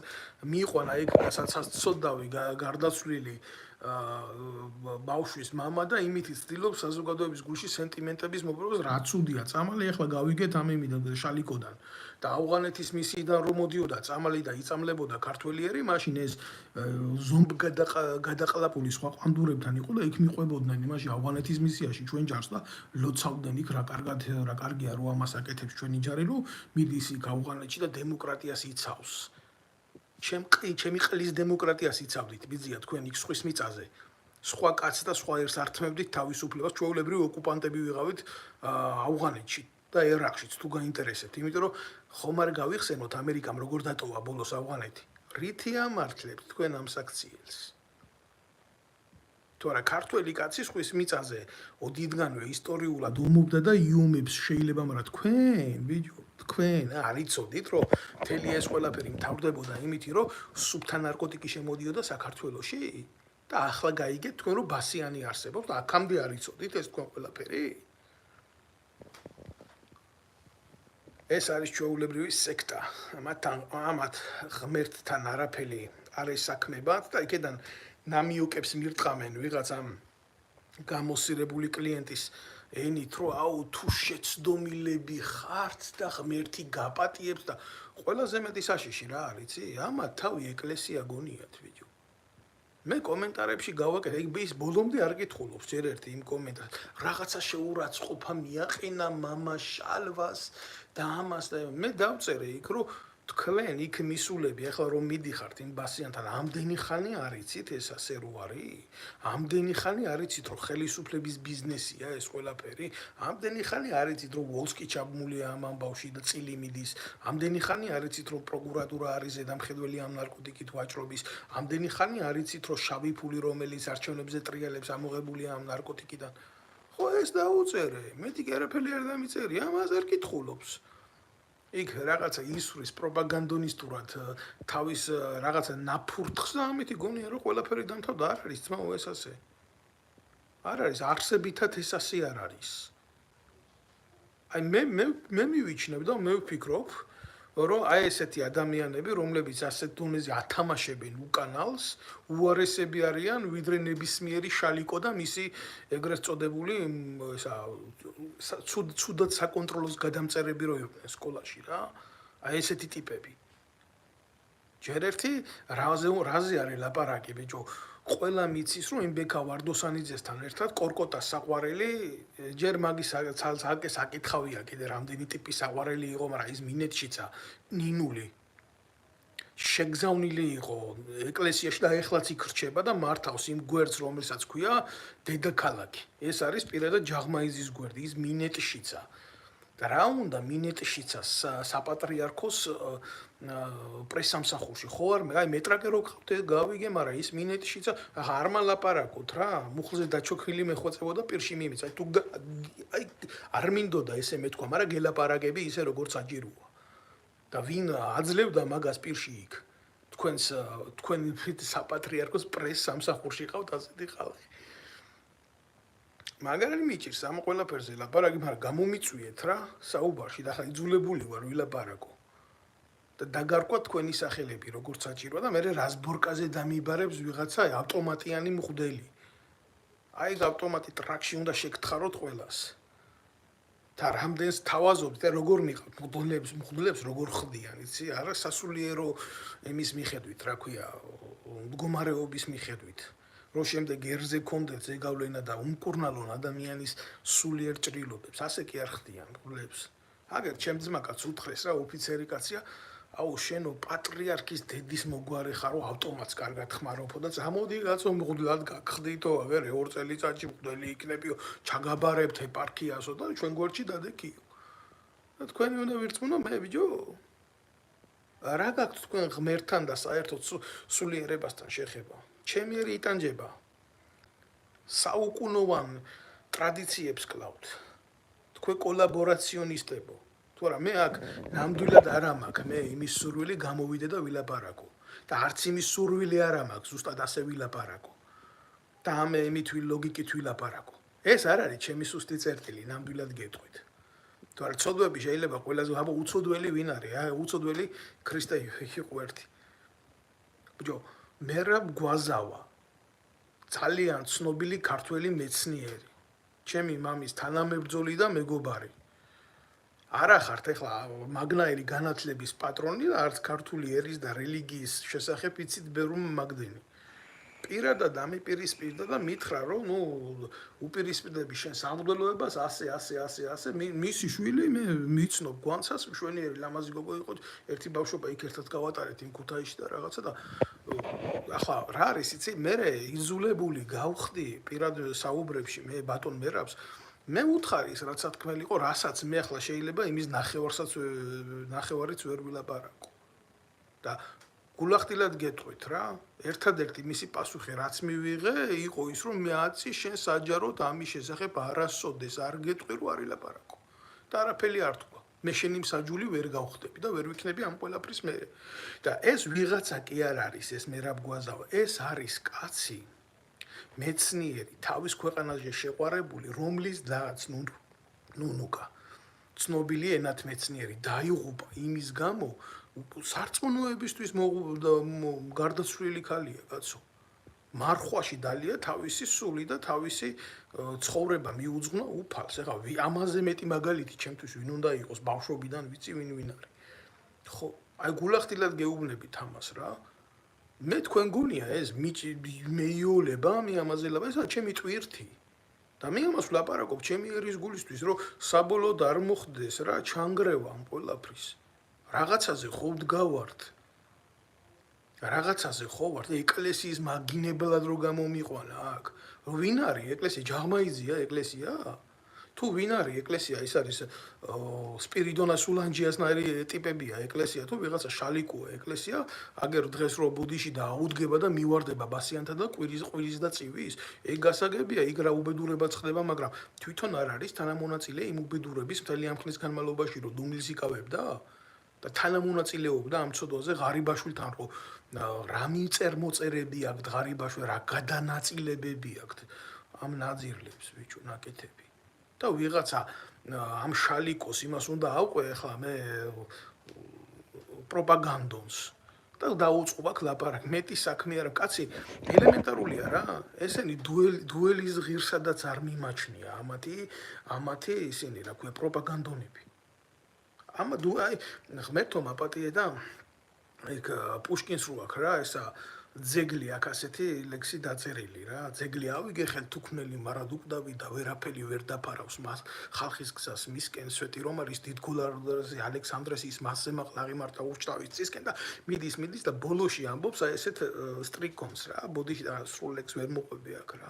მიიყვანა ეგ საცოდავი გარდაცვლილი ბავშვის მამა და იმით იცდილობს საზოგადოების გულში სენტიმენტების მოპოვებას რაც უდია წამალი ახლა გავიგეთ ამ იმიდან შალიკოდან და ავღანეთის მისიიდან რომ მოდიოდა წამალი და იწამლებოდა ქართველი ერი მაშინ ეს ზომბ გადაყლაპული სხვა ყვანდურებთან იყო და იქ მიყვებოდნენ იმაში ავღანეთის მისიაში ჩვენ ჯარს და ლოცავდნენ იქ რა კარგია რო ამას აკეთებს ჩვენი ჯარი რომ მიდის იქ ავღანეთში და დემოკრატიას იცავს ჩემი ყლის დემოკრატიას იცავდით ბიძია თქვენ იქ სხვის მიწაზე სხვა კაცს და სხვა ერს ართმევდით თავისუფლებას ჩვეულებრივი ოკუპანტები ვიყავით ავღანეთში და ერაყშიც თუ გაინტერესებთ იმიტომ რომ ხომ არ გავიხსენოთ ამერიკამ როგორ დატოვა ბოლოს ავღანეთი რითი ამართლებთ თქვენ ამ საქციელს თორე ქართველი კაცი სხვის მიწაზე ოდიდგანვე ისტორიულად ომობდა და იუმებს შეიძლება მაგრამ თქვენ ბიჭო თქვენ არ იცოდით რომ მთელი ეს ყველაფერი მთავრდებოდა იმითი რომ სუფთა ნარკოტიკი შემოდიოდა საქართველოში და ახლა გაიგეთ თქვენ რომ ბასიანი არსებობს და აქამდე არ იცოდით ეს თქვენ ყველაფერი ეს არის ჩვეულებრივი სექტა ამათ ღმერთთან არაფერი არ ესაქმებათ და იქედან ნამიოკებს მირტყამენ ვიღაც ამ გამოსირებული კლიენტის ენით რომ აუ თუ შეცდომილები ხართ და ღმერთი გაპატიებს და ყველაზე მეტი საშიში რა არის იცი ამათ თავი ეკლესია გონიათ ბიჭო მე კომენტარებში გავაკეთე ეგ ის ბოლომდე არ კითხულობს ჯერ ერთი იმ კომენტარს რაღაცა შეურაცხყოფა მიაყენა მამა შალვას და ამას და მე დავწერე იქ რომ თქვენ იქ მისულები ახლა რომ მიდიხართ იმ ბასიანთან ამდენი ხანი არიცით ეს ასე რო არის ამდენი ხანი არიცით რომ ხელისუფლების ბიზნესია ეს ყველაფერი ამდენი ხანი არიცით რომ ვოლსკი ჩაბმულია ამ ამბავში და წილი მიდის ამდენი ხანი არიცით რომ პროკურატურა არის ზედამხედველი ამ ნარკოტიკით ვაჭრობის ამდენი ხანი არიცით რომ შავი ფული რომელიც არჩევნებზე ტრიალებს ამოღებულია ამ ნარკოტიკიდან ხო ეს დაუწერე მეტი კი არაფერი არ დამიწერია ამას არ კითხულობს იქ რაღაცა ისვრის პროპაგანდონისტურად თავის რაღაცა ნაფურთხს და ამით გონია რომ ყველაფერი დამთავრდა არ არის ძმაო ეს ასე არ არის არსებითად ეს ასე არ არის აი მე მივიჩნევ და მე ვფიქრობ რომ აი ესეთი ადამიანები რომლებიც ასეთ დონეზე ათამაშებენ უკანალს უარესები არიან ვიდრე ნებისმიერი შალიკო და მისი ეგრეთ წოდებული ესა ცუდად საკონტროლოს გადამწერები რო იყვნენ სკოლაში რა აი ესეთი ტიპები ჯერ ერთი რაზე არის ლაპარაკი ბიჭო ყველა მიცის რომ იმ ბექა ვარდოსანიძესთან ერთად კორკოტას საყვარელი ჯერ მაგის საკითხავია კიდე რამდენი ტიპის საყვარელი იყო მაგრამ ის მინეთშიცა ნინული შეგზავნილი იყო ეკლესიაში და ეხლაც იქ რჩება და მართავს იმ გვერდს რომელსაც ქვია დედაქალაქი ეს არის პირადად ჯაღმაიზის გვერდი ის მინეთშიცა და რა უნდა მინეთშიცას საპატრიარქოს პრესამსახურში ხო არ მე აი მეტრაკე რო გყავთ გავიგე მაგრამ ის მინეთშიცა არ მალაპარაკოთ რა მუხლზე დაჩოქილი მეხვეწებოდა პირში მიმიც აი თუ აი არ მინდოდა ესე მეთქვა მაგრამ გელაპარაკები ისე როგორც აჯიროა და ვინ აძლევდა მაგას პირში იქ თქვენ საპატრიარქოს პრესამსახურში ყავთ ასეთი ხალხი მაგარი მიჭირს ამ ყველაფერზე ლაპარაკი მაგრამ გამომიწვიეთ რა საუბარში და ხა იძულებული ვარ ვილაპარაკო და დაგარკვა თქვენი სახელები როგორც საჭიროა და მე რას ბორკაზე დამიბარებს ვიღაცა ავტომატიანი მღვდელი. აი ეს ავტომატი ტრაქში უნდა შეგთხაროთ ყველას. და რამდენს თავაზობთ და როგორ მიყავთ მღვდლებს როგორ ხდიან, იცი? არა სასულიერო იმის მიხედვით, რა ქვია, მდგომარეობის მიხედვით. რომ შემდეგ ერზე კონდეთ ზეგავლენა და უმკურნალონ ადამიანის სულიერ ჭრილობებს, ასე კი არ ხდიან მღვდლებს. აგერ ჩემ ძმაკაც უთხრეს რა ოფიცერი კაცია, აუ შენო პატრიარქის დედის მოგვარე ხარო ავტომატს კარგად ხმარობო და წამოდი კაცო მღვდლად გაგხდითო, აგერ 2 წელიწადში მღვდელი იქნებიო, ჩაგაბარებთ ეპარქიასო და ჩვენ გვერდში დადექიო. და თქვენი უნდა ვირწმუნო მე ბიჭო? რა გაქვთ თქვენ ღმერთთან და საერთოდ სულიერებასთან შეხება? ჩემი იტანჯება. საუკუნოვან ტრადიციებს კლავთ. თქვენ კოლაბორაციონისტებო. თორა მე აქ ნამდვილად არ მაქვს მე იმის სურვილი გამოვიდე და ვილაპარაკო. და არც იმის სურვილი არ მაქვს ზუსტად ასე ვილაპარაკო. და ამე იმით ლოგიკით ვილაპარაკო. ეს არ არის ჩემი სუსტი წერტილი, ნამდვილად გეტყვით. თორა ცოდვები შეიძლება ყველაზე აბა უცოდველი ვინ არის? უცოდველი ქრისტე იყო ერთი. ბიჭო, მერაბ გვაზავა. ძალიან ცნობილი ქართველი მეცნიერი. ჩემი მამის თანამებრძოლი და მეგობარი. არა ხართ ეხლა მაგნაირი განათლების პატრონი და არც ქართული ერის და რელიგიის შესახებ იცით ბევრ მაგდენი. პირადად ამიპირისპირდა და მითხრა რომ ნუ უპირისპირდები შენ სამღვდელოებას ასე მისი შვილი მე მიცნობ გვანცას მშვენიერი ლამაზი გოგო იყო ერთი ბავშვობა იქ ერთად გავატარეთ იმ ქუთაისში და რაღაცა და ახლა რა არის იცი მე იზულებული გავხდი პირად საუბრებში მე ბატონ მერაბს მე უთხარი ის რაც თქმელი იყო რასაც მე ახლა შეიძლება იმის ნახევარიც ვერ ვილაპარაკო და გულახდილად გეტყვით რა ერთადერთი მისი პასუხი რაც მივიღე იყო ის რომ მე აცი შენ საჯაროდ ამის შესახებ არასოდეს არ გეტყვი რომ არ ილაპარაკო და არაფერი არ თქვა მე შენი მსაჯული ვერ გავხდები და ვერ ვიქნები ამ ყველაფრის მე და ეს ვიღაცა კი არ არის ეს მერაბ გვაზავა ეს არის კაცი მეცნიერი თავის ქვეყანაზე შეყვარებული რომლის დაც ნუნუკა ცნობილი ენათმეცნიერი დაიღუპა იმის გამო სარწმუნოებისთვის გარდაცვლილი ქალია კაცო მარხვაში დალია თავისი სული და თავისი ცხოვრება მიუძღვნა უფალს ეხლა ამაზე მეტი მაგალითი ჩემთვის ვინ უნდა იყოს ბავშვობიდან ვიცი ვინ არის ხო აი გულახდილად გეუბნებით ამას რა მე თქვენ გონია ეს მეიოლება მე ამაზე ლაპარაკობ ესა ჩემი ტვირთი და მე ამას ვლაპარაკობ ჩემი ერის გულისთვის რომ საბოლოოდ არ მოხდეს რა ჩანგრევა ამ ყველაფრის რაღაცაზე ხო ვდგავართ რაღაცაზე ხო ვართ ეკლესიის მაგინებლად რო გამომიყვანა აქ ვინ არის ეკლესია ჯაღმაიზია ეკლესია თუ ვინ არის ეკლესია ის არის სპირიდონა სულანჯიასნაირი ტიპებია ეკლესია თუ ვიღაცა შალიკოა ეკლესია აგერ დღეს რო ბუდიში და აუდგება და მივარდება ბასიანთა და ყვირის და წივის ეგ გასაგებია იქ რა უბედურებაც ხდება მაგრამ თვითონ არ არის თანამონაწილე იმ უბედურების მთელი ამ ხნის განმავლობაში რო დუმილს იკავებდა და თანამონაწილეობდა ამ ცოდვაზე ღარიბაშვილთან რო რა მიწერმოწერები აქვს ღარიბაშვილი რა გადანაწილებები აქვს ამ ნაძირლებს ბიჭო ნაკეთები და ვიღაცა ამ შალიკოს იმას უნდა ავყვე ახლა მე პროპაგანდონს და დაუწყობა ლაპარაკ მეტი საქმე არა კაცი ელემენტარულია რა ესენი დუელის ღირსადაც არ მიმაჩნია ამათი ისინი რა ქვია პროპაგანდონები ამა აი ღმერთო მაპატიე და ეგ პუშკინს რო აქვს რა ესა ძეგლი აქ ასეთი ლექსი დაწერილი რა ძეგლი ავიგე ხელთუქმნელი მარად უკვდავი და ვერაფერი ვერ დაფარავს მას ხალხის გზას მისკენ სვეტი რომ არის დიდგულარზე ალექსანდრეს ის მასზე მაღლაღი მართა ურჩთავის წისკენ და მიდის და ბოლოში ამბობს აი ესეთ სტრიკონს რა ბოდიში და სრულ ლექს ვერ მოყვები აქ რა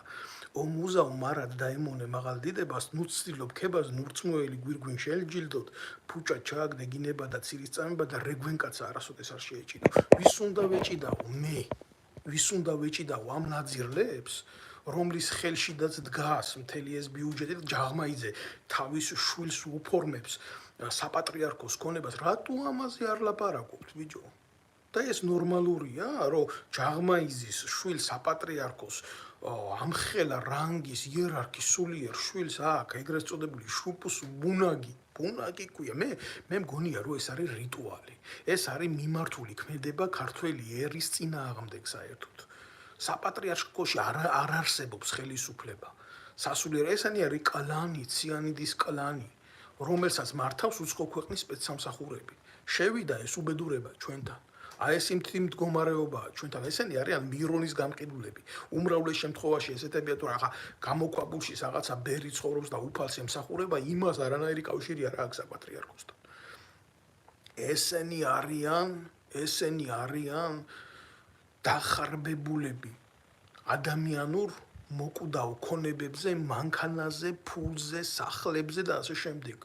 ომუზავ მარად დაემონე მაღალ დიდებას ნუცდილობ ქებას ნურწმუელი გვირგვინ შეელჯილდოთ ფუჭა ჩააგდე გინება და ცირის წამება და რეგვენკაცა არასოდეს არ შეეჭიდო ვის უნდა ვეჭიდაო მე ვის უნდა ვეჭიდაო ამ ნაძირლებს რომლის ხელშიდაც დგას მთელი ეს ბიუჯეტი და ჯაღმაიძე თავის შვილს უფორმებს საპატრიარქოს ქონებას რატო ამაზე არ ლაპარაკობთ ბიჭო და ეს ნორმალურია რომ ჯაღმაიზის შვილს საპატრიარქოს ამხელა რანგის იერარქის სულიერ შვილს აქვს ეგრეთ წოდებული შუპუს ბუნაგი ბუნაკიკუია. მე მგონია რომ ეს არის რიტუალი. ეს არის მიმართული ქმედება ქართველი ერის წინააღმდეგ საერთოდ. საპატრიარქოში არ არსებობს ხელისუფლება. სასულიერო ესენი არის კლანი, ციანიდის კლანი, რომელსაც მართავს უცხო ქვეყნის სპეცსამსახურები. შევიდა ეს უბედურება ჩვენთან. აი ეს იმ მდგომარეობაა ჩვენთან. ესენი არიან მირონის გამყიდულები. უმრავლეს შემთხვევაში ესეთებია თუ რაღაცა გამოქვაბულში რაღაცა ბერი ცხოვრობს და უფალს ემსახურება, იმას არანაირი კავშირი არ აქვს საპატრიარქოსთან. ესენი არიან დახარბებულები ადამიანურ მოკვდავ ქონებებზე, მანქანაზე, ფულზე, სახლებზე და ასე შემდეგ.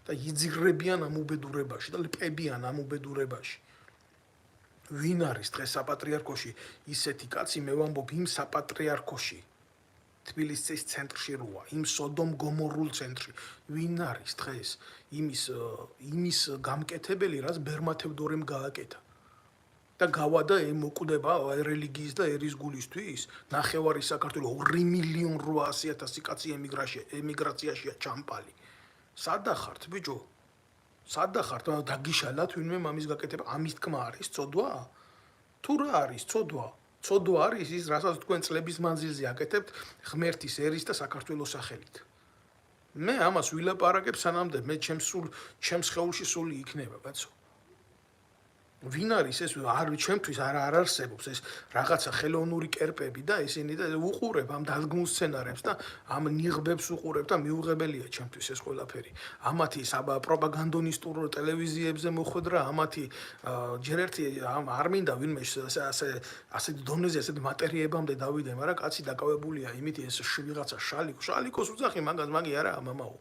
და იძირებიან ამ უბედურებაში და ლპებიან ამ უბედურებაში. ვინ არის დღეს საპატრიარქოში ისეთი კაცი, მე ვამბობ იმ საპატრიარქოში თბილისის ცენტრში როა, იმ სოდომ გომორულ ცენტრში. ვინ არის დღეს იმის გამკეთებელი, რაც ბერმათევდორემ გააკეთა. და გავადა მოკვდება რელიგიის და ერის გულისთვის, ნახევარი საქართველოს 2.800.000 კაცი ემიგრაციაშია ჩამპალი. სადა ხართ ბიჭო? სადა ხართ? დაგიშალათ ვინმე მამის გაკეთება? ამის თქმა არის წოდვა? თუ რა არის წოდვა? წოდვა არის ის, რასაც თქვენ წლების მანძილზე აკეთებთ ღმერთის, ერის და საქართველოს სახელით. მე ამას ვილაპარაკებ სანამდე მე ჩემს ხეულში სული იქნება, კაცო. ვინ არის ეს? ჩემთვის არ არსებობს ეს რაღაცა ხელოვნური კერპები და ისინი და უყურებ ამ დადგმულ სცენარებს და ამ ნიღბებს უყურებ და მიუღებელია ჩემთვის ეს ყველაფერი. ამათი პროპაგანდონისტურ ტელევიზიებზე მოხვედრა, ამათი ჯერ ერთი არ მინდა ვინმე ასეთ დონეზე, ასეთ მატერიებამდე დავიდე, მაგრამ კაცი დაკავებულია იმით, ეს ვიღაცა შალიკოს უძახი მაგას, მაგი არა, მამაო.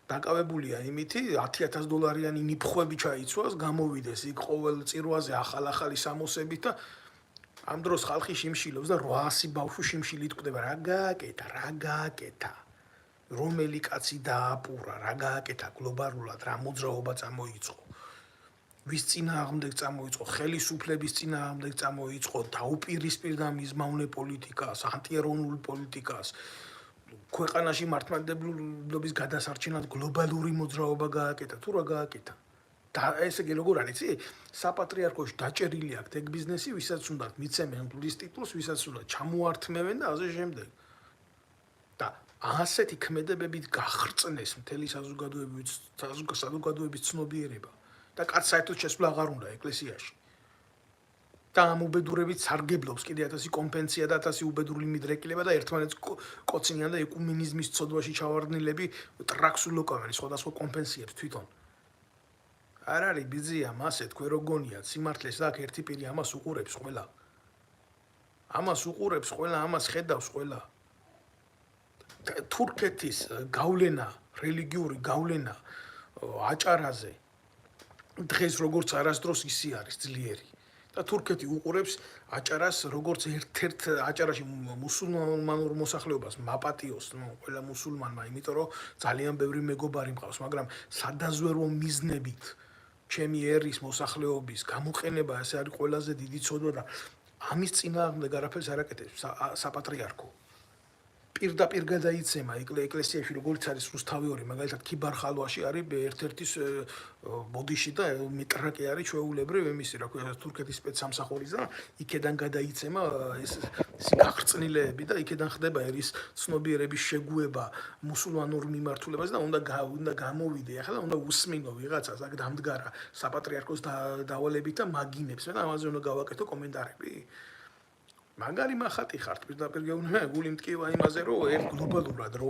დაკავებულია იმითი, $10,000 ნიფხვები ჩაიცვას, გამოვიდეს იქ ყოველ წირვაზე ახალი სამოსებით და ამ დროს ხალხი შიმშილობს და 800 ბავშვი შიმშილით კვდება. რა გააკეთა? რომელი კაცი დააპურა, რა გააკეთა გლობალურად, რა მოძრაობა წამოიწყო? ვის წინააღმდეგ წამოიწყო? ხელისუფლების წინააღმდეგ წამოიწყო, დაუპირისპირდა მიზმავნე პოლიტიკას, ანტიეროვნულ პოლიტიკას. ქვეყანაში მართლმადიდებლობის გადასარჩენად გლობალური მოძრაობა გააკეთა, თუ რა გააკეთა? და ესე იგი როგორ არის, იცი? საპატრიარქოში დაჭერილი აქვს ეგ ბიზნესი, ვისაც უნდა მიცემენ გულის ტიტულს, ვისაც უნდა ჩამოართმევენ და ასე შემდეგ. და ასეთი ქმედებებით გახრწნეს მთელი საზოგადოების ცნობიერება და კაც საერთოდ შესვლა აღარ უნდა ეკლესიაში. და ამ უბედურებით სარგებლობს კიდე 1000 კომპენსია და 1000 უბედურული მიდრეკილება და ერთმანეთს კოცინიან და ეკუმენიზმის ცოდვაში ჩავარდნილები ტრაქს ულოკავენ სხვადასხვა კომპენსიებს თვითონ. არ არის ბიზია მასე თქვენ რო გონიათ სიმართლეს აქ ერთი პირი ამას უყურებს ყველა. ამას ხედავს ყველა. თურქეთის გავლენა, რელიგიური გავლენა აჭარაზე დღეს როგორც არასდროს ისი არის ძლიერი. და თურქეთი უყურებს აჭარას როგორც ერთ-ერთ აჭარაში მუსულმანურ მოსახლეობას მაპატიოს, ყველა მუსულმანმა, იმიტომ რომ ძალიან ბევრი მეგობარი მყავს, მაგრამ სადაზვერვო მიზნებით ჩემი ერის მოსახლეობის გამოყენება ეს არის ყველაზე დიდი ცოდვა და ამის წინააღმდეგ არაფერს არ აკეთებს საპატრიარქო. პირდაპირ გადაიცემა ეკლესიაში როგორც არის რუსთავი, მაგალითად ქიბარხალვაში არის ერთ-ერთი ბოდიში და მეტრაკი არის ჩვეულებრივ იმისი, რა ქვია, თურქეთის სპეცსამსახურის და იქედან გადაიცემა ეს გახრწნილეები და იქედან ხდება ერის ცნობიერების შეგუება მუსულმანურ მიმართულებას და უნდა გამოვიდე, ახლა უნდა უსმინო ვიღაცას, აქ დამდგარა საპატრიარქოს დავალებით და მაგინებს და ამაზე უნდა გავაკეთო კომენტარები. მაგარი მახატი ხართ პირდაპირ გეუბნები, გული მტკივა იმაზე, რომ ერთ გლობალურად რო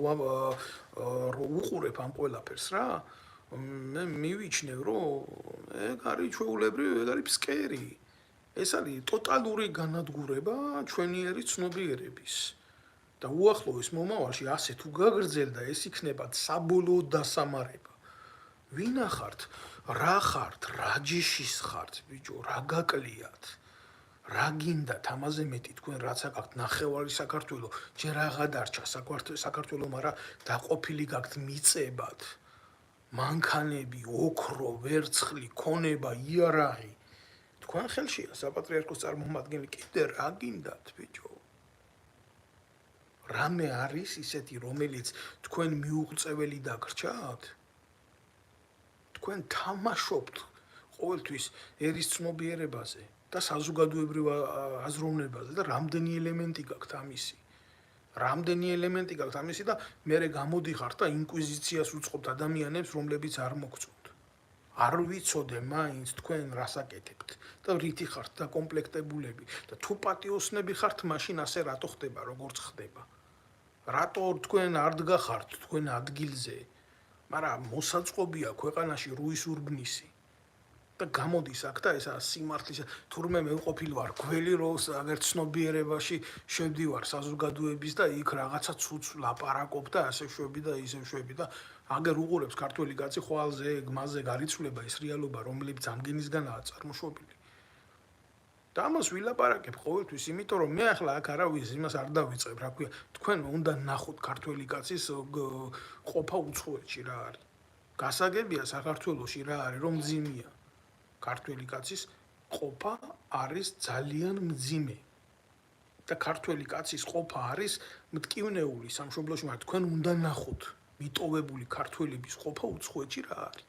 უყურებ ამ ყველაფერს რა. მე მივიჩნევ, რომ ეგ არის ჩვეულებრივ, ეგ არის ფსკერი. ეს არის ტოტალური განადგურება ჩვენი ერის ცნობიერების. და უახლოეს მომავალში ასე თუ გაგრძელდა, ეს იქნება საბოლოო დასამარება. ვინა ხართ? რა ხართ? რა ჯიშის ხართ, ბიჭო, რა გაკლიათ? რა გინდათ ამაზე მეტი თქვენ რაც აკაქვთ ნახევარი საქართველო ჯერ აღარ დარჩა საქართველო, მაგრამ დაყოფილი გაქვთ მიწებად, მანქანები, ოქრო, ვერცხლი, ქონება, იარაღი. თქვენ ხელშია საპატრიარქოს წარმომადგენელი, კიდე რა გინდათ ბიჭო? რამე არის ისეთი, რომელიც თქვენ მიუღწეველი დაგრჩათ? თქვენ თამაშობთ ყოველთვის ერის ცნობიერებაზე და საზოგადოებრივ აზროვნებაზე და რამდენი ელემენტი გაქვთ ამისი. რამდენი ელემენტი გაქვთ ამისი და მერე გამოდიხართ და ინკვიზიციას უწყობთ ადამიანებს, რომლებიც არ მოგწონთ. არ ვიცოდე მაინც თქვენ რას აკეთებთ და რითი ხართ დაკომპლექტებულები და თუ პატიოსნები ხართ, მაშინ ასე რატო ხდება, როგორც ხდება. რატო თქვენ არ დგახართ თქვენ ადგილზე, მაგრამ მოსაწყობია ქვეყანაში რუის ურბნისი. და გამოდის აქ და ესა სიმართლის თურმე მე ვყოფილი ვარ გველი როს აგერ ცნობიერებაში შევდივარ საზოგადოების და იქ რაღაცა ცუც ლაპარაკობ და ასე შვები და ისე შვები და აგერ უყურებს ქართველი კაცი ხვალზე გმაზე გარიცვლება ეს რეალობა რომლებიც ამგენისგანაა წარმოშობილი და ამას ვილაპარაკებ ყოველთვის იმიტომ რომ მე ახლა აქ არავის იმას არ დავიწყებ რა ქვია თქვენ უნდა ნახოთ ქართველი კაცის ყოფა უცხოეთში რა არის გასაგებია საქართველოში რა არის რომ მძიმეა ქართველი კაცის ყოფა არის ძალიან მძიმე და ქართველი კაცის ყოფა არის მტკივნეული სამშობლოში მაგრამ თქვენ უნდა ნახოთ მიტოვებული ქართველების ყოფა უცხოეთში რა არის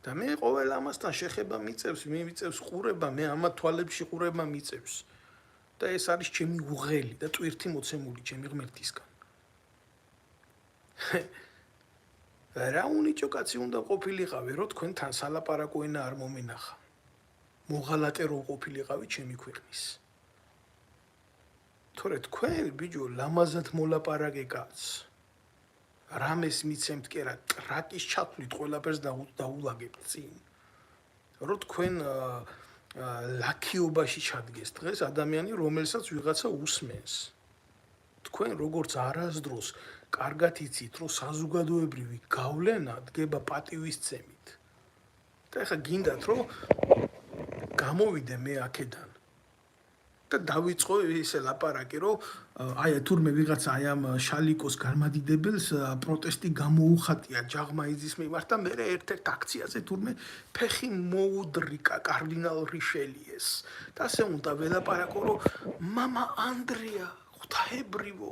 და მე ყოველ ამასთან შეხება მიწევს მე მიწევს ყურება მე ამა თვალებში ყურება მიწევს და ეს არის ჩემი უღელი და ტვირთი მოცემული ჩემი ღმერთისგან რა უნიჭო კაცი უნდა ყოფილიყავი რომ თქვენთან სალაპარაკო ენა არ მომენახა მოღალატე რო ყოფილიყავი ჩემი ქვეყნის. თორე თქვენ ბიჭო ლამაზად მოლაპარაკე კაც. რამეს მიცემთ კი რა ტრაკის ჩათვლით ყველაფერს დაულაგებთ წინ. რო თქვენ ლაქიობაში ჩადგეს დღეს ადამიანი რომელსაც ვიღაცა უსმენს. თქვენ როგორც არასდროს კარგად იცით რომ საზოგადოებრივი გავლენა დგება პატივისცემით. და ეხლა გინდათ რომ გამოვიდე მე აქედან და დავიწყო ისე ლაპარაკი რომ აი თურმე ვიღაცა აი ამ შალიკოს განმადიდებელს პროტესტი გამოუხატია ჯაღმაიძის მიმართ და მე ერთ-ერთ აქციაზე თურმე ფეხი მოუდრიკა კარდინალ რიშელიეს და ასე უნდა ველაპარაკო რომ მამა ანდრია ღვთაებრივო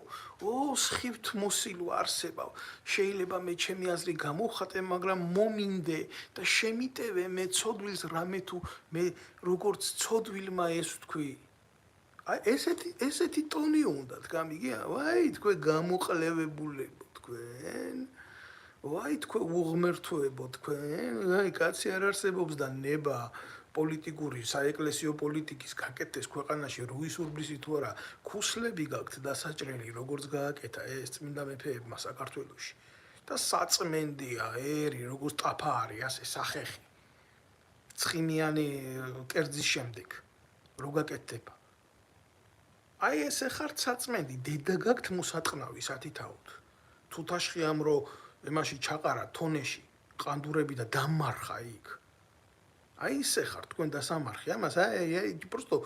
სხივთ მოსილო არსებავ შეიძლება მე ჩემი აზრი გამოვხატე მაგრამ მომინდე და შემიტევე მე ცოდვილს რამე თუ მე როგორც ცოდვილმა ეს ვთქვი აი ესეთი ტონი უნდა გამიგია ვაი თქვენ გამოყლევებულებო თქვენ ვაი თქვენ უღმერთოებო თქვენ აი კაცი არ არსებობს და ნება პოლიტიკური საეკლესიო პოლიტიკის გაკეთდეს ქვეყანაში რუის ურბლისი თუ არა ქუსლები გაქვთ დასაჭრელი როგორც გააკეთა ეს წმინდა მეფეებმა საქართველოში და საწმენდია ერი როგორც ტაფა არის ასე სახეხი ცხიმიანი კერძის შემდეგ რო გაკეთდება აი ესე ხართ საწმენდი დედა გაქვთ მოსატყნავი სათითაოდ თუთაშხიამ რო ემაში ჩაყარა თონეში ყანდურები და დამარხა იქ აი ესე ხარ თქვენ დასამარხი ამას აი просто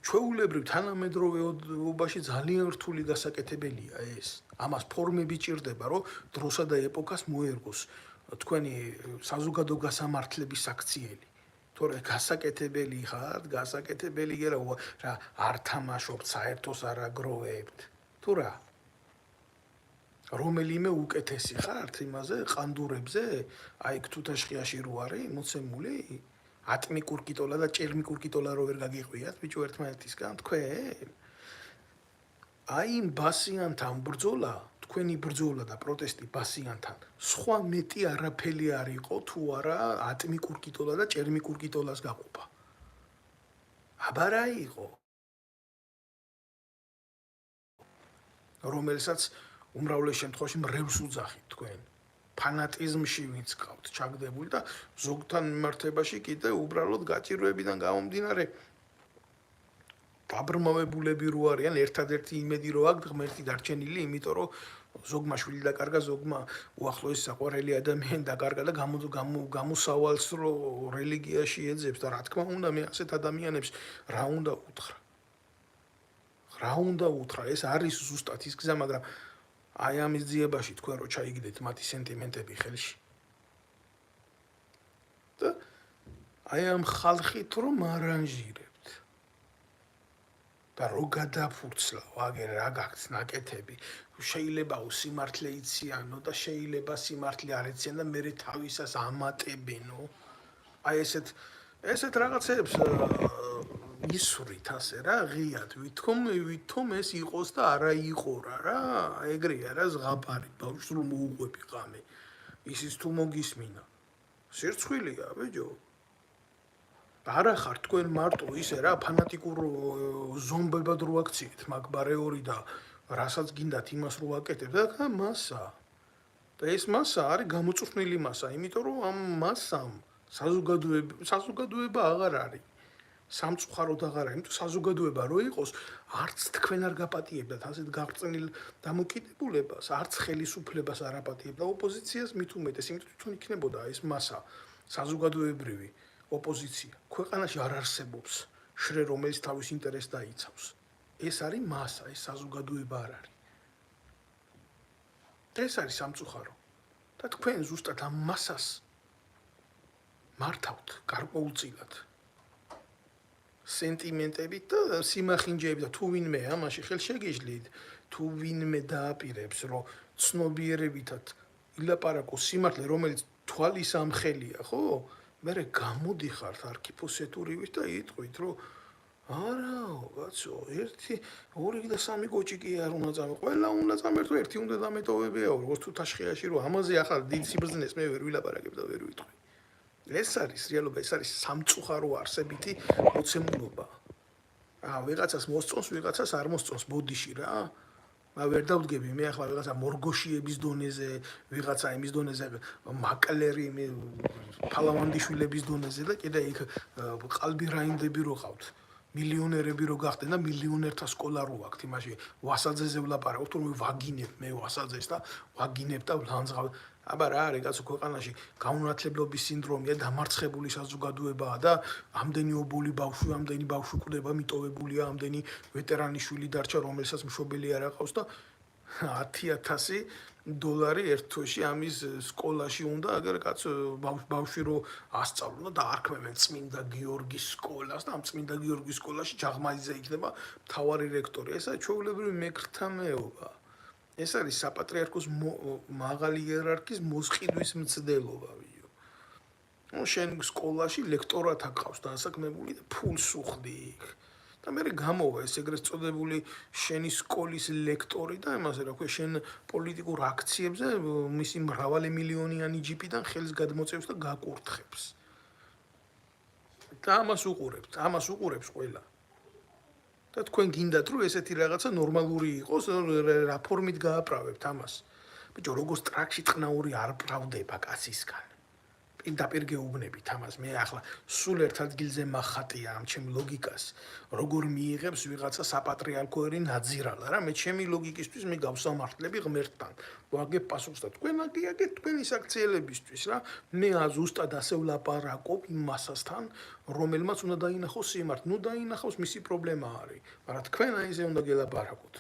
ჩვეულებრივ თანამედროვეობაში ძალიან რთული გასაკეთებელია ეს ამას ფორმები ჭირდება რომ დროსა და ეპოქას მოერგოს თქვენი საზოგადო გასამართლების აქციელი თორე გასაკეთებელი ხართ გასაკეთებელი რა არ თამაშობთ საერთოს არ აგროვებთ თუ რა რომელიმე უკეთესი ხართ იმაზე ყანდურებზე აი თუთაშხიაში რო არის მოცემული ატმიკურ კიტოლა და ჭერმიკურ კიტოლა რო ვერ გაგიყვიათ ბიჭო ერთმანეთისგან თქვენ აი იმ ბასიანთან ბრძოლა თქვენი ბრძოლა და პროტესტი ბასიანთან სხვა მეტი არაფერი არ იყო თუ არა ატმიკურ კიტოლა და ჭერმიკურ კიტოლას გაყოფა აბა რა იყო რომელსაც უმრავლეს შემთხვევაში მრევლს უძახით თქვენ ფანატიზმში ვინც ყავთ ჩაგდებული და ზოგთან მიმართებაში კიდე უბრალოდ გაჭირვებიდან გამომდინარე დაბრმავებულები რო არიან ერთადერთი იმედი რო აქვს ღმერთი დარჩენილი იმიტომ რომ ზოგმა შვილი დაკარგა ზოგმა უახლოესი საყვარელი ადამიანი დაკარგა და გამოსავალს რო რელიგიაში ეძებს და რა თქმა უნდა მე ასეთ ადამიანებს რა უნდა უთხრა ეს არის ზუსტად ის გზა მაგრამ აი ამის ძიებაში თქვენ რო ჩაიგდეთ მათი სენტიმენტები ხელში და აი ამ ხალხით რომ არანჟირებთ და რო გადაფურცლავ აგერ რა გაქვს ნაკეთები შეიძლება სიმართლე იციანო და შეიძლება სიმართლე არ იციან და მე თავისას ამატებენო. აი ესეთ რაღაცებს ისვრით ასე რა, ღიად ვითომ ეს იყოს და არა იყო რა, ეგრეა რა ზღაპარი, ბავშვს რომ მოუყვები ღამე. ისიც თუ მოგისმინა. სირცხვილია, ბიჭო. არა ხარ თქვენ მარტო ისე რა ფანატიკურ ზომბებად რო აქციეთ, მაგ ბარეორი და რასაც გინდათ იმას რო აკეთებ და მასა. და ეს მასა არის გამოწვეული მასა, იმიტომ რომ ამ მასამ საზოგადოება აღარ არის. სამწუხაროდ აღარ არის, იმიტომ საზოგადოება რო იყოს, არც თქვენ არ გაპატიებდათ ასეთ გაღწნილ დამოკიდებულებას, არც ხელისუფლებას არ აპატიებდა ოპოზიციას მით უმეტეს, იმიტომ თვითონ იქნებოდა ეს მასა საზოგადოებრივი ოპოზიცია. ქვეყანაში არ არსებობს შრე, რომელიც თავის ინტერესს დაიცავს. ეს არის მასა, ეს საზოგადოება არ არის. ეს არის სამწუხარო. და თქვენ ზუსტად ამ მასას მართავთ გარკვეულწილად. სენტიმენტებით და სიმახინჯეებით და თუ ვინმე ამაში ხელშეგეძლით, თუ ვინმე დააპირებს, რომ ცნობიერებითად ილაპარაკოს სიმართლე, რომელიც თვალის ამხელია, ხო? მე გამოდიხართ არქიფოსეთურივით და იტყვით, რომ არაო, კაცო, 1, 2 და 3 კოჭი კი არ უნდა წამე. ყველა უნდა წამერთო, ერთი უნდა დამეტოვებიაო, როგორც თუ თაშხიაში რომ ამაზე ახლა დიდ სიბრძნეს მე ვერ ვილაპარაკებ და ვერ ვიტყვი. ეს არის რეალობა, ეს არის სამწუხარო არსებითი მოცემულობა. ვიღაცას მოსწონს, ვიღაცას არ მოსწონს ბოდიში რა. ვერ დავდგები მე ახლა ვიღაცა მორგოშიების დონეზე, ვიღაცა იმის დონეზე, მაკლერი, ფალავანდიშვილების დონეზე და კიდე იქ ყალბი რაინდები რო ყავთ. მილიონერები რო გახდნენ და მილიონერთა სკოლა რო აქვს, იმაში ვასაძეზე ვლაპარაკობ, თუ ვაგინებ მე ვასაძეს და ვაგინებ და ვლანძღავ. აბა რა არის კაცო ქვეყანაში გაუნათლებლობის სინდრომია, დამარცხებული საზოგადოებაა და ამდენი ობოლი ბავშვი, ამდენი ბავშვი კვდება, მიტოვებულია, ამდენი ვეტერანიშვილი დარჩა, რომელსაც მშობელი არ აყავს და $10,000 ერთ თვეში ამის სკოლაში უნდა, აგერ კაცო ბავშვი რო ასწავლო და დაარქმევენ წმინდა გიორგის სკოლას და ამ წმინდა გიორგის სკოლაში ჯაღმაძე იქნება მთავარი რექტორი. ესა ჩვეულებრივი მეკრთა მეობა. ეს არის საპატრიარქოს მაღალი იერარქიის მოსყიდვის მცდელობა, ვიო. შენ სკოლაში ლექტორად აკავს დასაქმებული და ფულს უხდი იქ. და მე გამოვა ეს ეგრეთ წოდებული შენი სკოლის ლექტორი და იმაზე რა ქვია, შენ პოლიტიკურ აქციებზე მისი მრავალი მილიონიანი ჯიპიდან ხელს გადმოწევს და გაკურთხებს. და ამას უყურებს ყველა. და თქვენ გინდათ რომ ესეთი რაღაცა ნორმალური იყოს, რა ფორმით გააправებთ ამას. ბიჭო, როგორც ტრაქში წყნაური არ პრავდება კაცისგან. პირდაპირ გეუბნებით ამას. მე ახლა სულ ერთ ადგილზე მახატია ამ ჩემ ლოგიკას, როგორ მიიღებს ვიღაცა საპატრიარქო ერი ნაძირალა რა. მე ჩემი ლოგიკისთვის მე გავსამართლები ღმერთთან. ვაგებ პასუხს და თქვენ აგიაგეთ თქვენი საქციელებისთვის რა. მე ზუსტად ასე ვლაპარაკობ იმ მასასთან, რომელმაც უნდა დაინახოს სიმართლე. ნუ დაინახოს, მისი პრობლემა არის. მაგრამ თქვენ აიზე უნდა გელაპარაკოთ.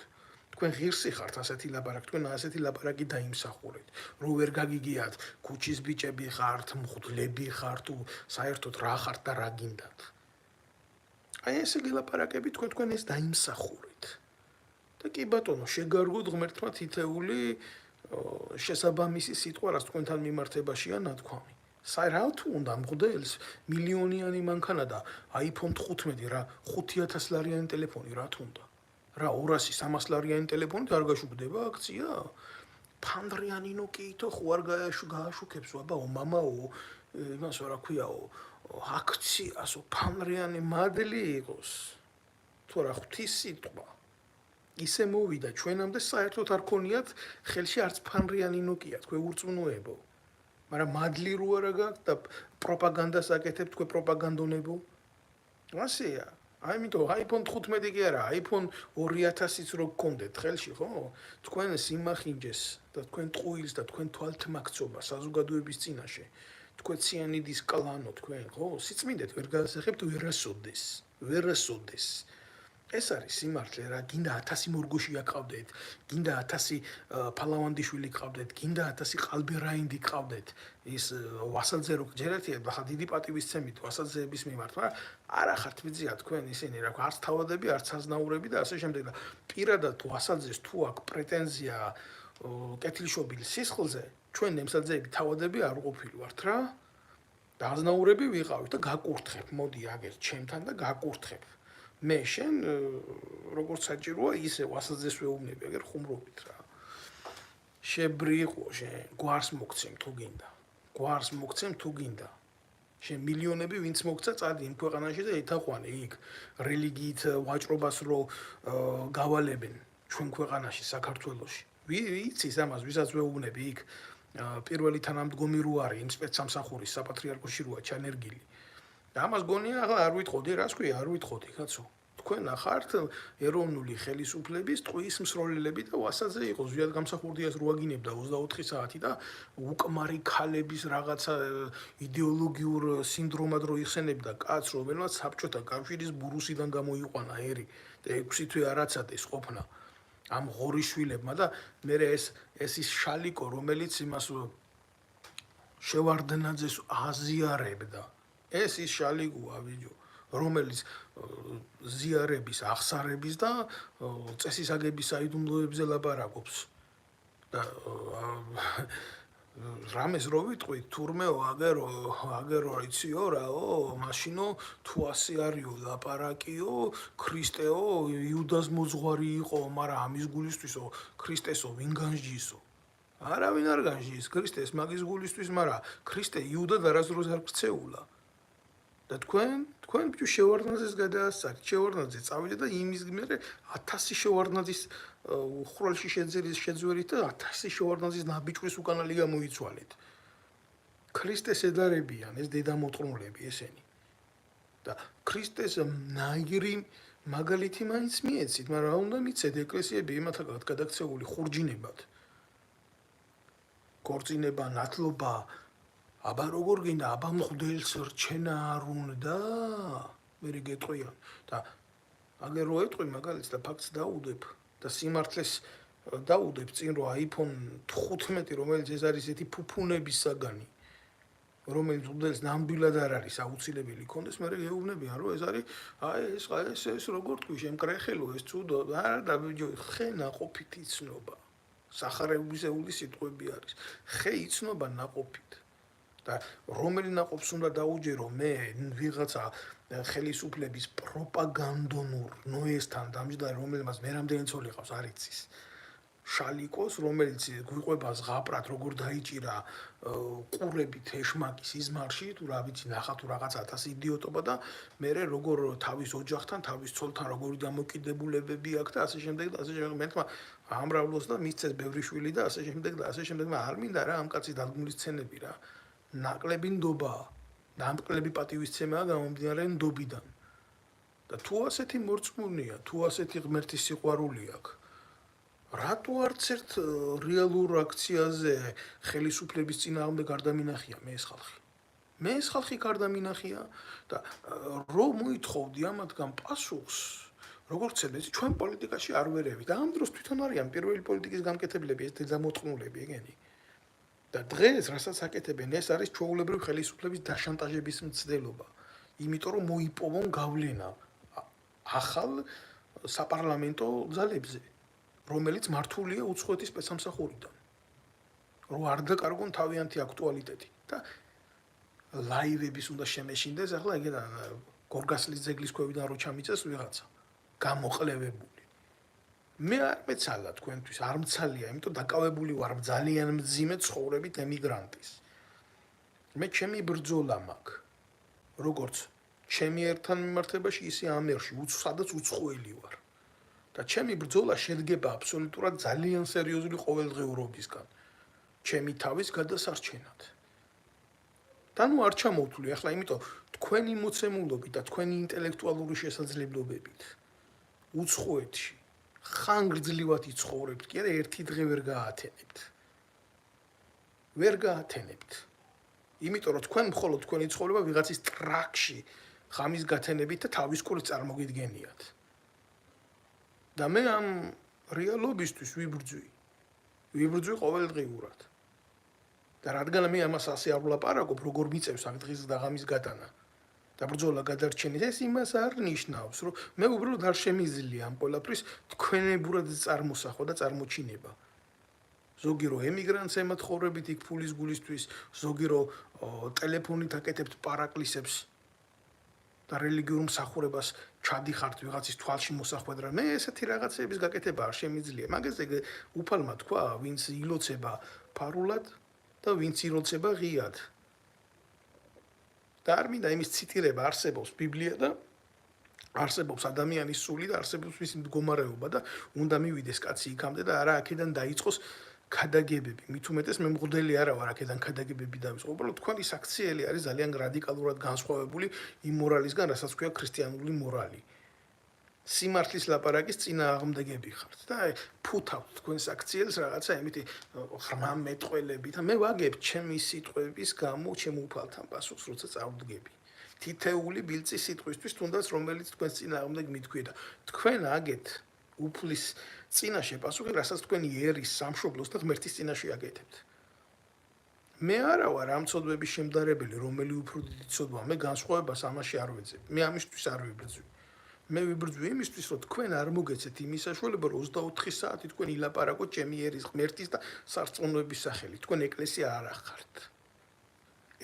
თქვენ ღირსი ხართ ასეთი ლაპარაკი, თქვენ ასეთი ლაპარაკი დაიმსახურეთ. რო ვერ გაგიგიათ, ქუჩის ბიჭები ხართ, მღვდლები ხართ, თუ საერთოდ რა ხართ და რა გინდათ. აი ესე გელაპარაკები თქვენ ეს დაიმსახურეთ. და კი ბატონო, შეგარგოთ ღმერთმა თითეული შესაბამისი სიტყვა, რაც თქვენთან მიმართებაშია ნათქვამი. რა თუ უნდა მღვდელს მილიონიანი მანქანა და iPhone 15 რა 5,000 ლარიანი ტელეფონი რა თუ უნდა. რა 200-300 ლარიანი ტელეფონით არ გაშუქდება აქცია? ფანდრიანი ნოკიითო ხო არ გააშუქებს, აბაო მამაო, იმას რა ქვიაო, აქციასო ფანდრიანი მადლი იყოს. თუ რა ღვთის სიტყვა. ისე მოვიდა ჩვენამდე საერთოდ არ ქონიათ ხელში არც ფანდრიანი ნოკია, თქვენ ურწმუნოებო. მაგრამ მადლი რო არა გაქვთ და პროპაგანდას აკეთებთ თქვენ პროპაგანდონებო. ასეა. ამიტომ iPhone 15 კი არა, iPhone 2000-იც რო გქონდეთ ხელში, ხო? თქვენ სიმახინჯეს და თქვენ ტყუილს და თქვენ თვალთმაქცობა საზოგადოების წინაშე. თქვენ ციანიდის კლანო თქვენ, ხო? სიწმინდეთ ვერ გაასახებთ ვერასოდეს. ეს არის სიმართლე რა, გინდა 1000 მორგოშია ყავდეთ, გინდა 1000 ფალავანდიშვილი ყავდეთ, გინდა 1000 ყალბერაინდი ყავდეთ. ის ვასალძე რო ჯერერთია, ხა დიდი პატივისცემით ვასალძეების მიმართ, მაგრამ არა ხართ მიწია თქვენ ისინი რა, არც თავადები, არც აზნაურები და ასე შემდეგ და პირადად ვასალძეს თუ აქვს პრეტენზია კეთილშობილი სისხლზე, ჩვენ ნემსაძეები თავადები არ ყოფილი ვართ რა. და აზნაურები ვიყავით და გაკურთხებ, მოდი აგერ ჩემთან და გაკურთხებ. მე შენ როგორც საჭიროა ისე ვასალძეს ვეუბნები აგერ ხუმრობით რა. შებრიყო შენ გვარს მოგცემ თუ გინდა. გვარს მოგცემ თუ გინდა. შენ მილიონები ვინც მოგცა წადი იმ ქვეყანაში და ეთაყვანე იქ რელიგიით ვაჭრობას რო გავალებენ ჩვენ ქვეყანაში საქართველოში. ვიცის ამას ვისაც ვეუბნები იქ პირველი თანამდგომი რო არის იმ სპეცსამსახურის საპატრიარქოში როა ჩანერგილი. და ამას გონია ახლა არ ვითხოვდი, რას ქვია, არ ვითხოვდი, კაცო. თქვენ ახართ ეროვნული ხელისუფლების ტყუის მსროლელები და ვასალძე იყო ზვიად გამსახურდიას რო აგინებდა 24 საათი და უკმარი ქალების რაღაცა იდეოლოგიურ სინდრომად რო იხსენებდა კაცს, რომელსაც საბჭოთა კავშირის ბურუსიდან გამოიყვანა ერი და 6 თვე არაცადეს ყოფნა ამ ღორიშვილებმა და მე ეს ის შალიკო, რომელიც იმას შევარდნაძეს აზიარებდა. ეს ის შალიკოა ბიჭო, რომელიც ზიარების, ახსარების და წესისაგების საიდუმლოებზე ლაპარაკობს. და რამეს რო ვიტყვით, თურმეო აგერო იციო რაო, მაშინო თუ ასე არისო ლაპარაკიო, ქრისტეო იუდას მოძღვარი იყო, მაგრამ ამის გულისთვისო ქრისტესო ვინ განსჯისო? არავინ არ განსჯის ქრისტეს მაგის გულისთვის, მაგრამ ქრისტე იუდად არასდროს არ ქცეულა. და თქვენ ბიჭო შევარდნაძეს გადაასწარით, შევარდნაძე წავიდა და იმის მერე 1000 შევარდნაძის ხვრელში შეძვერით და 1000 შევარდნაძის ნაბიჯვრის უკანალი გამოიცვალეთ. ქრისტეს ედარებიან ეს დედამოწმულები ესენი. და ქრისტეს ნაირი მაგალითი მაინც მიეცით, მაგრამ რა უნდა მიცეთ ეკლესიები ემათაგად გადაქცეული ხურჯინებად. ქორწინება, ნათლობა აბა როგორ გინდა, აბა მღვდელს რჩენა არ უნდა? მე გეტყვიან და აგერ რო ეტყვი მაგალითს და ფაქტს დაუდებ და სიმართლეს დაუდებ წინ რო iPhone 15 რომელიც ეს არის ესეთი ფუფუნების საგანი, რომელიც მღვდელს ნამდვილად არ არის აუცილებელი კონდეს, მე გეუბნებიან რომ ეს არის ეს როგორ თქვი შემკრეხელო ეს ცუდო და ბიჭო ხე ნაყოფით იცნობა. სახარებისეული სიტყვები არის. ხე იცნობა ნაყოფით. და რომელი ნაყოფს უნდა დაუჯერო მე ვიღაცა ხელისუფლების პროპაგანდონურ ნოესთან დამჯდარი, რომელმაც მე რამდენი ცოლი ყავს არ იცის. შალიკოს, რომელიც გვიყვება ზღაპრად, როგორ დაიჭირა ყურებით ეშმაკის იზმარში, თუ რა ვიცი, ნახა თუ რაღაცა 1000 იდიოტობა და მე როგორ თავის ოჯახთან, თავის ცოლთან როგორი დამოკიდებულებები აქვს და ასე შემდეგ და ასე შემდეგ. მე თქმა ამრავლოს და მისცეს ბევრი შვილი და ასე შემდეგ და ასე შემდეგ, მაგრამ არ მინდა რა ამ კაცის დადგმული სცენები რა. ნაკლები ნდობა, ნაკლები პატივისცემაა გამომდინარე ნდობიდან. და თუ ასეთი მორწმუნეა, თუ ასეთი ღმერთის სიყვარული აქვს, რატო არც ერთ რეალურ აქციაზე ხელისუფლების წინააღმდეგ არ დამინახია მე ეს ხალხი? მე ეს ხალხი არ დამინახია და რომ მოითხოვდი ამათგან პასუხს, როგორც ცედეთ, ჩვენ პოლიტიკაში არ ვერევით. და ამ დროს თვითონ არიან პირველი პოლიტიკის გამკეთებლები, ეს დედამოწმულები ეგენი. და დღეს რასაც აკეთებენ, ეს არის ჩვეულებრივი ხელისუფლების დაშანტაჟების მცდელობა. იმიტომ რომ მოიპოვონ გავლენა ახალ საპარლამენტო ძალებზე, რომელიც მართულია უცხოეთის სპეცსამსახურიდან. რომ არ დაკარგონ თავიანთი აქტუალიტეტი და ლაივების უნდა შემეშინდეს, ახლა ეგ გორგასლის ძეგლის ქვევიდან რო ჩამიწეს ვიღაცა გამოყლევებული. მე არ მეცალა თქვენთვის, არ მცალია, იმიტომ დაკავებული ვარ ძალიან მძიმე ცხოვრებით ემიგრანტის. მე ჩემი ბრძოლა მაქვს. როგორც ჩემი ერთთან მიმართებაში, ისე ამერში, სადაც უცხოელი ვარ. და ჩემი ბრძოლა შედგება აბსოლუტურად ძალიან სერიოზული ყოველდღიურობისგან. ჩემი თავის გადასარჩენად. და ნუ არ ჩამოვთვლი ახლა, იმიტომ თქვენი მოცემულობით და თქვენი ინტელექტუალური შესაძლებლობებით უცხოეთში ხანგრძლივად იცხოვრებთ, კი არა ერთი დღე ვერ გაათენებთ. ვერ გაათენებთ. იმიტომ რომ თქვენ მხოლოდ თქვენი ცხოვრება ვიღაცის ტრაქში ხამის გათენებით და თავის კურს წარმოგიდგენიათ. და მე ამ რეალობისთვის ვიბრძვი ყოველდღიურად. და რადგან მე ამას ასე არ ვლაპარაკობ, როგორ მიწევს აქ დღის და ღამის გატანა და ბრძოლა გადარჩენის, ეს იმას არ ნიშნავს, რომ მე უბრალოდ არ შემიძლია ამ ყველაფრის თქვენებურად წარმოსახვა და წარმოჩინება. ზოგი რო ემიგრანტს ემათხოვრებით იქ ფულის გულისთვის, ზოგი რო ტელეფონით აკეთებთ პარაკლისებს და რელიგიურ მსახურებას ჩადიხართ ვიღაცის თვალში მოსახვედრა. მე ესეთი რაღაცების გაკეთება არ შემიძლია. მაგაზე უფალმა თქვა, ვინც ილოცება ფარულად და ვინც ილოცება ღიად. და არ მინდა იმის ციტირება, არსებობს ბიბლია და არსებობს ადამიანის სული და არსებობს მისი მდგომარეობა და უნდა მივიდეს კაცი იქამდე და არა აქედან დაიწყოს ქადაგებები. მით უმეტეს მე მღვდელი არა ვარ აქედან ქადაგებები დავიწყო. უბრალოდ თქვენი საქციელი არის ძალიან რადიკალურად განსხვავებული იმ მორალისგან, რასაც ქვია ქრისტიანული მორალი. სიმართლის ლაპარაკის წინააღმდეგები ხართ და ფუთავთ თქვენ საქციელს რაღაცა იმითი ღრმა მეტყველებით. მე ვაგებ ჩემი სიტყვების გამო ჩემ უფალთან პასუხს, როცა წავდგები. თითეული ბილწი სიტყვისთვის, თუნდაც რომელიც თქვენს წინააღმდეგ მithქვია. თქვენ აგეთ უფლის წინაშე პასუხი, რასაც თქვენი ერის, სამშობლოს და ღმერთის წინაშე აკეთებთ. მე არა ვარ ამ ცოდვების შემდარებელი, რომელი უფრო დიდი ცოდვაა. მე განსხვავებას ამაში არ ვეძებ. მე ამისთვის არ ვიბრძვი. მე ვიბრძვი იმისთვის, რომ თქვენ არ მოგეცეთ იმის საშუალება, რომ 24 საათი თქვენ ილაპარაკოთ ჩემი ერის, ღმერთის და სარწმუნოების სახელით. თქვენ ეკლესია არ ახართ.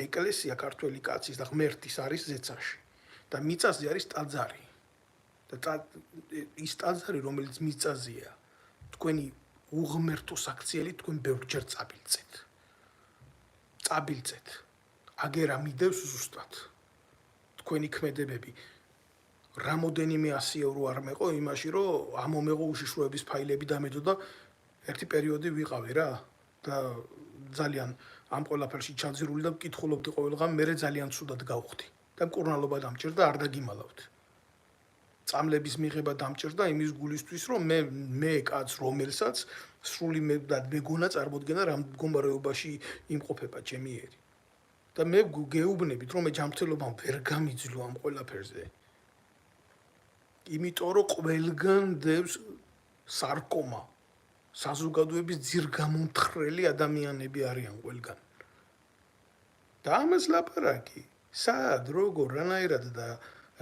ეკლესია ქართველი კაცის და ღმერთის არის ზეცაში და მიწაზე არის ტაძარი. და ის ტაძარი, რომელიც მიწაზეა, თქვენი უღმერთო საქციელი თქვენ ბევრჯერ წაბილწეთ. აგერა მიდევს ზუსტად. თქვენი ქმედებები რამოდენიმე 100 ევრო არ მეყო იმაში, რომ ამომეღო უშიშროების ფაილები დამედო და ერთი პერიოდი ვიყავი რა და ძალიან ამ ყველაფერში ჩაძირული და მკითხულობდი ყოველდღე, მე ძალიან ცუდად გავხდი და მკურნალობა დამჭირდა, არ დაგიმალავთ. წამლების მიღება დამჭირდა იმის გულისთვის, რომ მე კაც რომელსაც სრული მეგონა წარმოდგენა რამ მდგომარეობაში იმყოფება ჩემი ერი. და მე გეუბნებით, რომ მე ჯანმრთელობამ ვერ გამიძლო ამ ყველაფერზე. იმიტომ რომ ყველგან დევს სარკომა. საზოგადოების ძირგამომთხრელი ადამიანები არიან ყველგან. და ამას ლაპარაკი, სად, როგორ, რანაირად და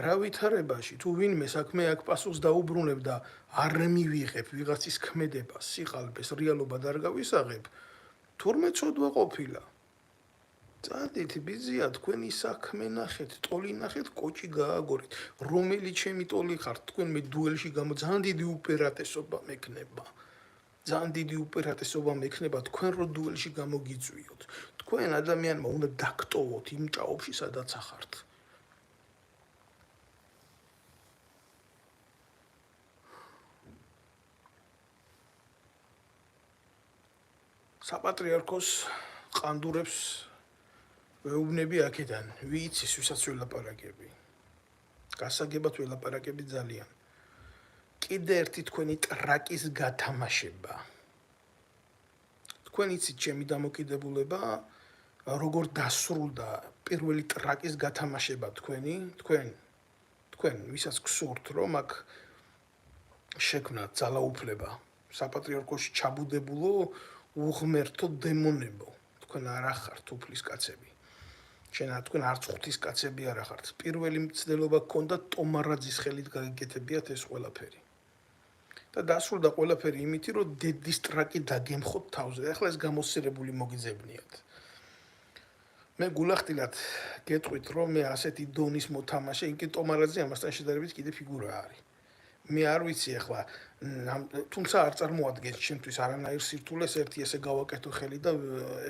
რა ვითარებაში, თუ ვინმე საქმე აქ პასუხს დაუბრუნებ და არ მივიღებ ვიღაცის ქმედებას, სიყალბეს, რეალობად არ გავისაღებ, თურმე ცოდვა ყოფილა. წადით, ბიზია, თქვენი საქმე ნახეთ, ტოლი ნახეთ, კოჭი გააგორით. რომელი ჩემი ტოლი ხართ, თქვენ მე დუელში ძალიან დიდი უპირატესობა მექნება. ძალიან დიდი უპირატესობა მექნება თქვენ რო დუელში გამოგიწვიოთ. თქვენ ადამიანმა უნდა დაგტოვოთ იმ ჭაობში, სადაც ახართ. საპატრიარქოს ყანდურებს ვეუბნები აქედან, ვიცის, ვისაც ველაპარაკები. გასაგებად ველაპარაკები ძალიან. კიდე ერთი თქვენი ტრაკის გათამაშება. თქვენ იცით ჩემი დამოკიდებულება, როგორ დასრულდა პირველი ტრაკის გათამაშება თქვენ, ვისაც გსურთ, რომ აქ შექმნათ ძალაუფლება, საპატრიარქოში ჩაბუდებულო უღმერთო დემონებო. თქვენ არ ახართ უფლის კაცები. თქვენ არც ღვთის კაცები არ ახართ. პირველი მცდელობა გქონდა ტომარაძის ხელით გაგეკეთებიათ ეს ყველაფერი. და დასრულდა ყველაფერი იმითი, რომ დედის ტრაკი დაგემხოთ თავზე. ახლა ეს გამოსცერებული მოგიძებნიათ. მე გულახდილად გეტყვით, რომ მე ასეთი დონის მოთამაშე, იქ ტომარაძე ამასთან შედარებით კიდე ფიგურა არის. მე არ ვიცი ახლა, თუმცა არ წარმოადგენს ჩემთვის არანაირ სირთულეს ერთი ესე გავაკეთო ხელი და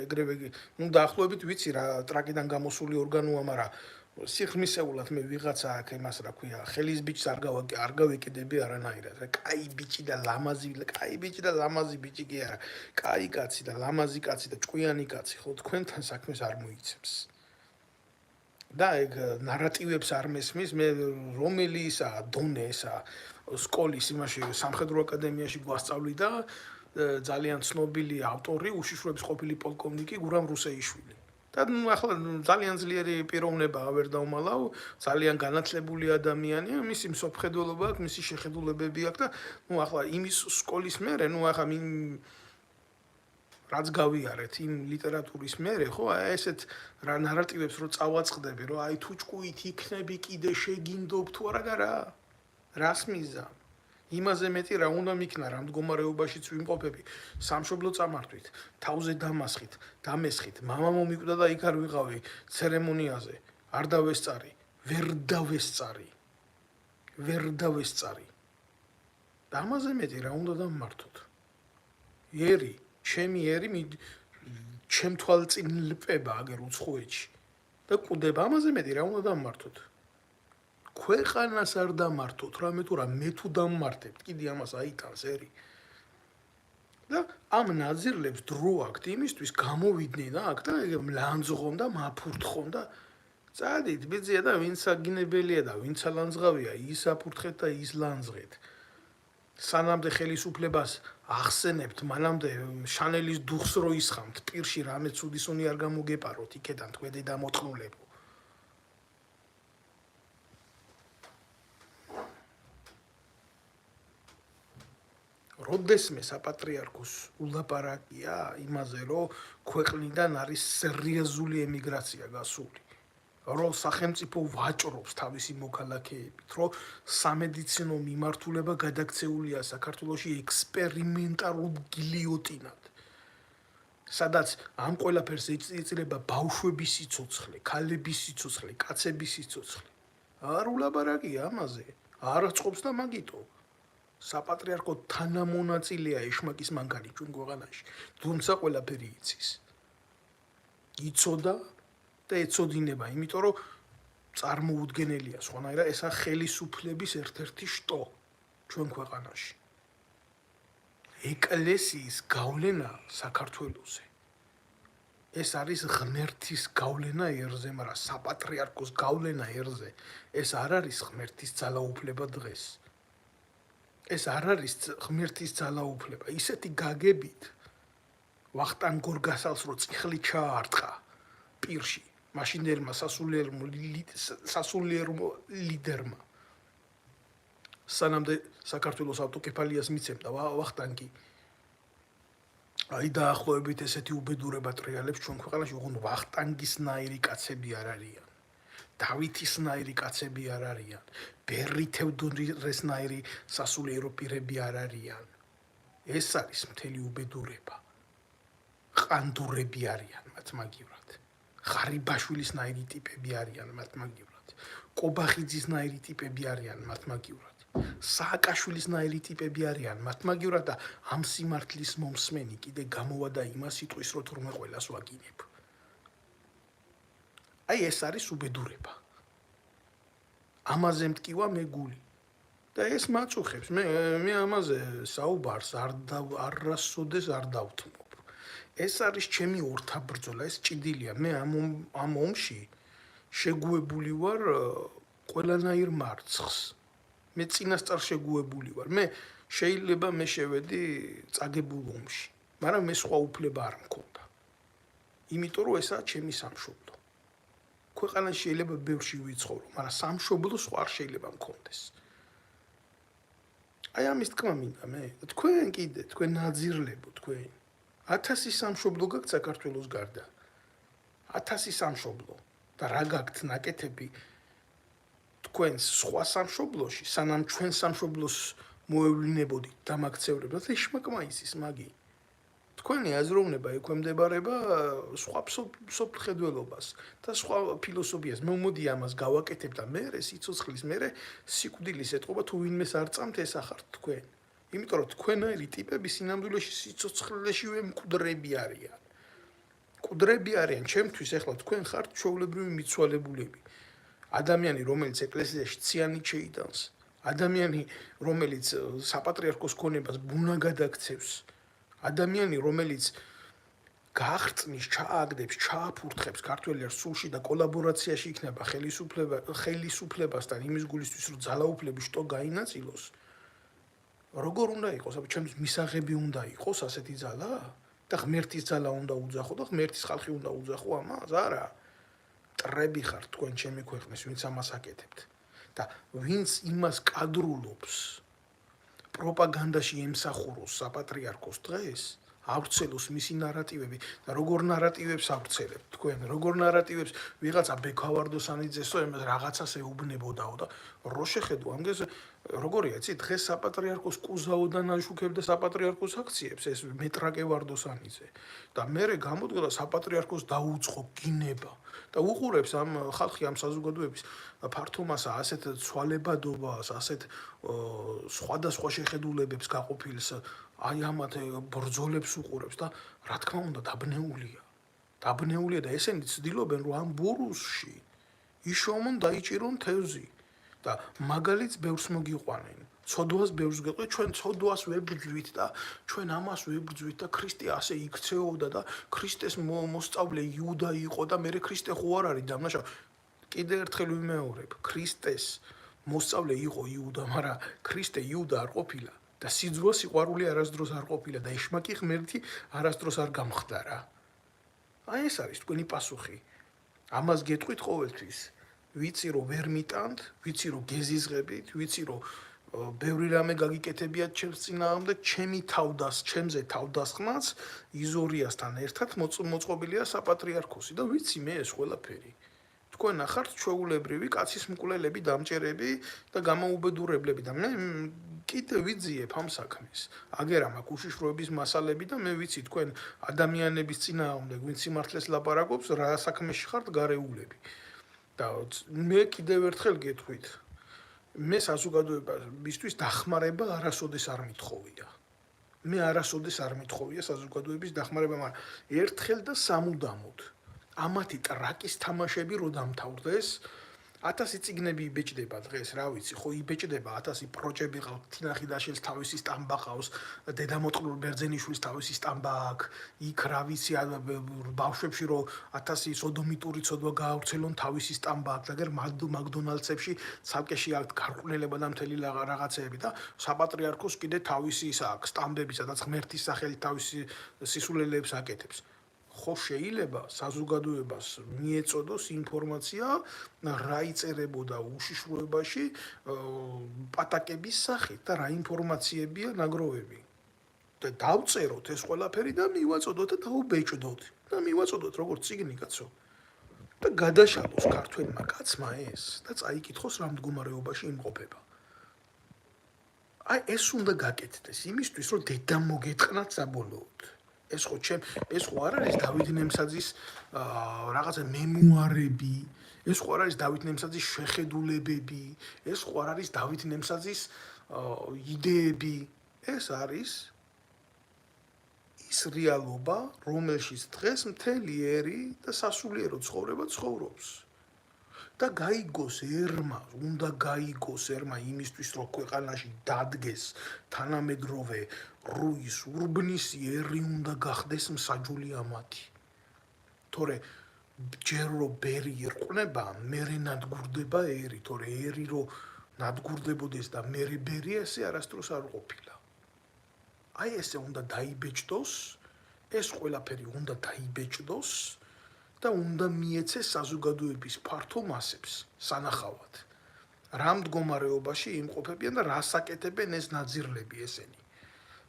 ეგრევე, დაახლოებით ვიცი რა ტრაკიდან გამოსული ორგანოა, მაგრამ სიღრმისეულად მე ვიღაცა აქ იმას რა ქვია, ხელის ბიჭს არ გავეკიდები არანაირად. კაი ბიჭი და ლამაზი ბიჭი კი არა. კაი კაცი და ლამაზი კაცი და ჭკვიანი კაცი, ხო თქვენთან საქმეს არ მოიცემს. და ეგ ნარატივებს არ მესმის, მე რომელი ისაა დონე ესა სკოლის იმაში სამხედრო აკადემიაში გვასწავლიდა ძალიან ცნობილი ავტორი, უშიშროების ყოფილი პოლკოვნიკი გურამ რუსეიშვილი. და ახლა ძალიან ძლიერი პიროვნებაა, ვერ დავმალავ, ძალიან განათლებული ადამიანია, მისი მსოფლმხედველობა აქვს, მისი შეხედულებები აქვს და ახლა იმის სკოლის მერე, ახლა რაც გავიარეთ იმ ლიტერატურის მერე, ხო, ესეთ რა ნარატივებს რო წავაწყდები, რომ აი თუ ჭკუით იქნები კიდე შეგინდობ თუ არა, რას მიზამ? იმაზე მეტი რა უნდა მიქნა, რა მდგომარეობაშიც ვიმყოფები, სამშობლო წამართვით, თავზე დამასხით, დამესხით, მამა მომიკვდა და იქ არ ვიყავი ცერემონიაზე, არ დავესწარი, ვერ დავესწარი. და ამაზე მეტი რა უნდა დამმართოთ? ერი, ჩემი ერი ჩემ თვალწინ ლპება აგერ უცხოეთში და კვდება, ამაზე მეტი რა უნდა დამმართოთ? ქვეყანას არ დამართოთ, რამე თუ რა მე თუ დამმართებთ, კიდე ამას აიტანს ერი. და ამ ნაძირლებს დრო აქვთ იმისთვის გამოვიდნენ აქ და ლანძღონ და მაფურთხონ და წადით ბიძია და ვინც აგინებელია და ვინც ლანძღავია, ის აფურთხეთ და ის ლანძღეთ. სანამდე ხელისუფლებას ახსენებთ, მანამდე შანელის დუხს რო ისხამთ, პირში რამე ცუდისუნი არ გამოგეპაროთ, იქედან თქვენი დამოწმულებო. როდესმე საპატრიარქოს ულაპარაკია იმაზე, რომ ქვეყნიდან არის სერიოზული ემიგრაცია გასული, რომ სახელმწიფო ვაჭრობს თავისი მოქალაქეებით, რომ სამედიცინო მიმართულება გადაქცეულია საქართველოში ექსპერიმენტალურ გილიოტინად, სადაც ამ ყველაფერს ეწირება ბავშვების სიცოცხლე, ქალების სიცოცხლე, კაცების სიცოცხლე. არ ულაპარაკია ამაზე, არ წყობს და მაგიტო. საპატრიარქო თანამონაწილეა ეშმაკის მანქანი ჩვენ ქვეყანაში, თუმცა ყველაფერი იცის. იცოდა და ეცოდინება, იმიტომ რომ წარმოუდგენელია სხვანაირად ესა ხელისუფლების ერთ-ერთი შტო ჩვენ ქვეყანაში. ეკლესიის გავლენა საქართველოზე. ეს არის ღმერთის გავლენა ერზე, მაგრამ საპატრიარქოს გავლენა ერზე, ეს არ არის ღმერთის ძალაუფლება დღეს. ეს არ არის ღმერთის ძალაუფლება, ისეთი გაგებით ვახტანგ გორგასალს რო წიხლი ჩაარტყა პირში, მაშინდელმა სასულიერო ლიდერმა. სანამდე საქართველოს ავტოკეფალიას მიცემდა ვახტანგი. აი დაახლოებით ესეთი უბედურება ტრიალებს ჩვენ ქვეყანაში, ოღონდ ვახტანგისნაირი კაცები არ არიან. დავითისნაირი კაცები არ არიან, ბერი თევდორესნაირი სასულიერო პირები არ არიან. ეს არის მთელი უბედურება. ყანდურები არიან მათ მაგივრად. ღარიბაშვილისნაირი ტიპები არიან მათ მაგივრად. კობახიძისნაირი ტიპები არიან მათ მაგივრად. სააკაშვილისნაირი ტიპები არიან მათ მაგივრად და ამ სიმართლის მომსმენი კიდე გამოვა და იმას იტყვის, რომ თურმე ყველას ვაგინებ. აი ეს არის უბედურება. ამაზე მტკივა მე გული. და ეს მაწუხებს. მე ამაზე საუბარს არასოდეს არ დავთმობ. ეს არის ჩემი ორთაბრძოლა, ეს ჭიდილია. მე ამ ომში შეგუებული ვარ ყველანაირ მარცხს. მე წინასწარ შეგუებული ვარ. მე შეიძლება მე შევედი წაგებულ ომში, მაგრამ მე სხვა უფლება არ მქონდა. იმიტომ რომ ესაა ჩემი სამშობლო. ქვეყანაში შეიძლება ბევრში ვიცხოვრო, მაგრამ სამშობლო სხვა არ შეიძლება მქონდეს. აი ამის თქმა მინდა მე, თქვენ კიდე, თქვენ ნაძირლებო, თქვენ 1000 სამშობლო გაქვთ საქართველოს გარდა. 1000 სამშობლო და რა გაქვთ ნაკეთები თქვენს სხვა სამშობლოში, სანამ ჩვენ სამშობლოს მოევლინებოდით და მაგცევრებდეთ, ეშმაკმა იცის მაგი. თქვენი აზროვნება ექვემდებარება სხვა მსოფლმხედველობას და სხვა ფილოსოფიას. მე მოდი ამას გავაკეთებ და მე სიცოცხლის მერე სიკვდილის ეტყობა თუ ვინმეს არ წამთ ეს ახართ თქვენ. იმიტომ რომ თქვენაირი ტიპები სინამდვილეში სიცოცხლეშივე მკვდრები არიან. მკვდრები არიან ჩემთვის ახლა თქვენ ხართ ჩვეულებრივი მიცვალებულები. ადამიანი რომელიც ეკლესიაში ციანით შეიტანს, ადამიანი რომელიც საპატრიარქოს ქონებას ბუნა გადაქცევს, ადამიანი რომელიც გააღწნის, ჩააგდებს, ჩააფურთხებს ქართველებს სულში და კოლაბორაციაში იქნება ხელისუფლებასთან იმის გულისთვის რომ ძალაუფლების შტო გაინაწილოს, როგორ უნდა იყოს? ჩემთვის მისაღები უნდა იყოს ასეთი ძალა? და ღმერთის ძალა უნდა უძახო და ღმერთის ხალხი უნდა უძახო ამას? არა. ტრები ხართ თქვენ ჩემი ქვეყნის, ვინც ამას აკეთებთ. და ვინც იმას კადრულობს, პროპაგანდაში ემსახუროს საპატრიარქოს დღეს, ავრცელოს მისი ნარატივები და როგორ ნარატივებს ავრცელებთ თქვენ, როგორ ნარატივებს ვიღაცა ბექავარდოსანიძესო იმას რაღაცას ეუბნებოდაო და რო შეხედო ამგეს როგორია იცი დღეს საპატრიარქოს კუზაოდან აშუქებდა საპატრიარქოს აქციებს ეს მეტრაკე ვარდოსანიძე და მერე გამოდგა საპატრიარქოს დაუწყო გინება და უყურებს ამ ხალხი ამ საზოგადოების ფართომასა ასეთ ცვალებადობას, ასეთ სხვადასხვა შეხედულებებს გაყოფილს აი ამათ ბრძოლებს უყურებს და რა თქმა უნდა დაბნეულია და ესენი ცდილობენ რომ ამ ბურუსში იშოვონ დაიჭირონ თევზი და მაგალითს ბევრს მოგიყვანენ ცოდვას ბევრს გეტყვი ჩვენ ცოდვას ვებრძვით და ჩვენ ამას ვებრძვით და ქრისტე ასე იქცეოდა და ქრისტეს მოსწავლე იუდა იყო და მე ქრისტე ხო არ არის დამნაშავე კიდე ერთხელ ვიმეორებ ქრისტეს მოსწავლე იყო იუდა მაგრამ ქრისტე იუდა არ ყოფილა და სიძულვა სიყვარული არასდროს არ ყოფილა და ეშმაკი ღმერთი არასდროს არ გამხდარა. აი ეს არის თქვენი პასუხი. ამას გეტყვით ყოველთვის. ვიცი რომ ვერ მიტანთ, ვიცი რომ გეზიზღებით, ვიცი რომ ბევრი რამე გაგიკეთებიათ ჩემს წინააღმდეგ, ჩემი თავდას, ჩემზე თავდასხმაც იზორიასთან ერთად მოწყობილია საპატრიარქოსი და ვიცი მე ეს ყველაფერი. თქვენ ნახართ ჩვეულებრივი კაცის მკვლელები, დამჭერები და გამოუბედურებლები და მე კიდე ვიძიებ ამ საქმეს. აგერა მაქვს უშიშროების მასალები და მე ვიცი თქვენ ადამიანების წინააღმდეგ ვინც სიმართლეს ლაპარაკობს, რა საქმეში ხართ გარეულები. და მე კიდევ ერთხელ გეტყვით. მე საზოგადოებისთვის დახმარება არასოდეს არ მithოვია. მე არასოდეს არ მithოვია საზოგადოების დახმარება, მაგრამ ერთხელ და სამუდამოდ ამათი ტრაკის თამაშები რო დამთავრდეს 1000 წიგნები იბეჭდება დღეს, რა ვიცი, ხო იბეჭდება 1000 პროჭები ყავს, თინახი დაშელს თავისი სტამბა ყავს, დედამოწყლულ ბერძენიშვილის თავისი სტამბა აქვს, იქ რა ვიცი, ბავშვებში რო 1000 სოდომიტური ცოდვა გაავრცელონ თავისი სტამბა აქვს, აგერ მაკდონალდსებში ცალკეში აქვს გარყვნილება და მთელი რაღაცეები და საპატრიარქოს კიდე თავისი ის აქვს, სტამბები, სადაც ღმერთის სახელით თავისი სისულელეებს აკეთებს. ხო შეიძლება საზოგადოებას მიეწოდოს ინფორმაცია რა იწერებოდა უშიშროებაში პატაკების სახით და რა ინფორმაციებია ნაგროვები და დავწეროთ ეს ყველაფერი და მივაწოდოთ და დაუბეჭდოთ და მივაწოდოთ როგორც წიგნი კაცო და გადაშალოს ქართველმა კაცმა ეს და წაიკითხოს რა მდგომარეობაში იმყოფება აი ეს უნდა გაკეთდეს იმისთვის რომ დედა მოგეთყნათ საბოლოოდ ეს ხო არ არის დავით ნემსაძის რაღაცა მემუარები, ეს ხო არ არის დავით ნემსაძის შეხედულებები, ეს ხო არ არის დავით ნემსაძის იდეები, ეს არის ის რეალობა, რომელშიც დღეს მთელი ერი და სასულიერო ცხოვრება ცხოვრობს. და გაიგოს ერმა, უნდა გაიგოს ერმა იმისთვის, რომ ქვეყანაში დადგეს თანამედროვე რუის ურბნისი ერი უნდა გახდეს მსაჯული ამათი. თორე ჯერ რო ბერი ერყნება, მერე ნადგურდება ერი, თორე ერი რო ნადგურდებოდეს და მერე ბერი ესე არასდროს არ ყოფილა. აი ესე უნდა დაიბეჭდოს, ეს ყველაფერი უნდა დაიბეჭდოს და უნდა მიეცეს საზოგადოების ფართო მასებს სანახავად. რა მდგომარეობაში იმყოფებიან და რას აკეთებენ ეს ნაძირლები ესენი.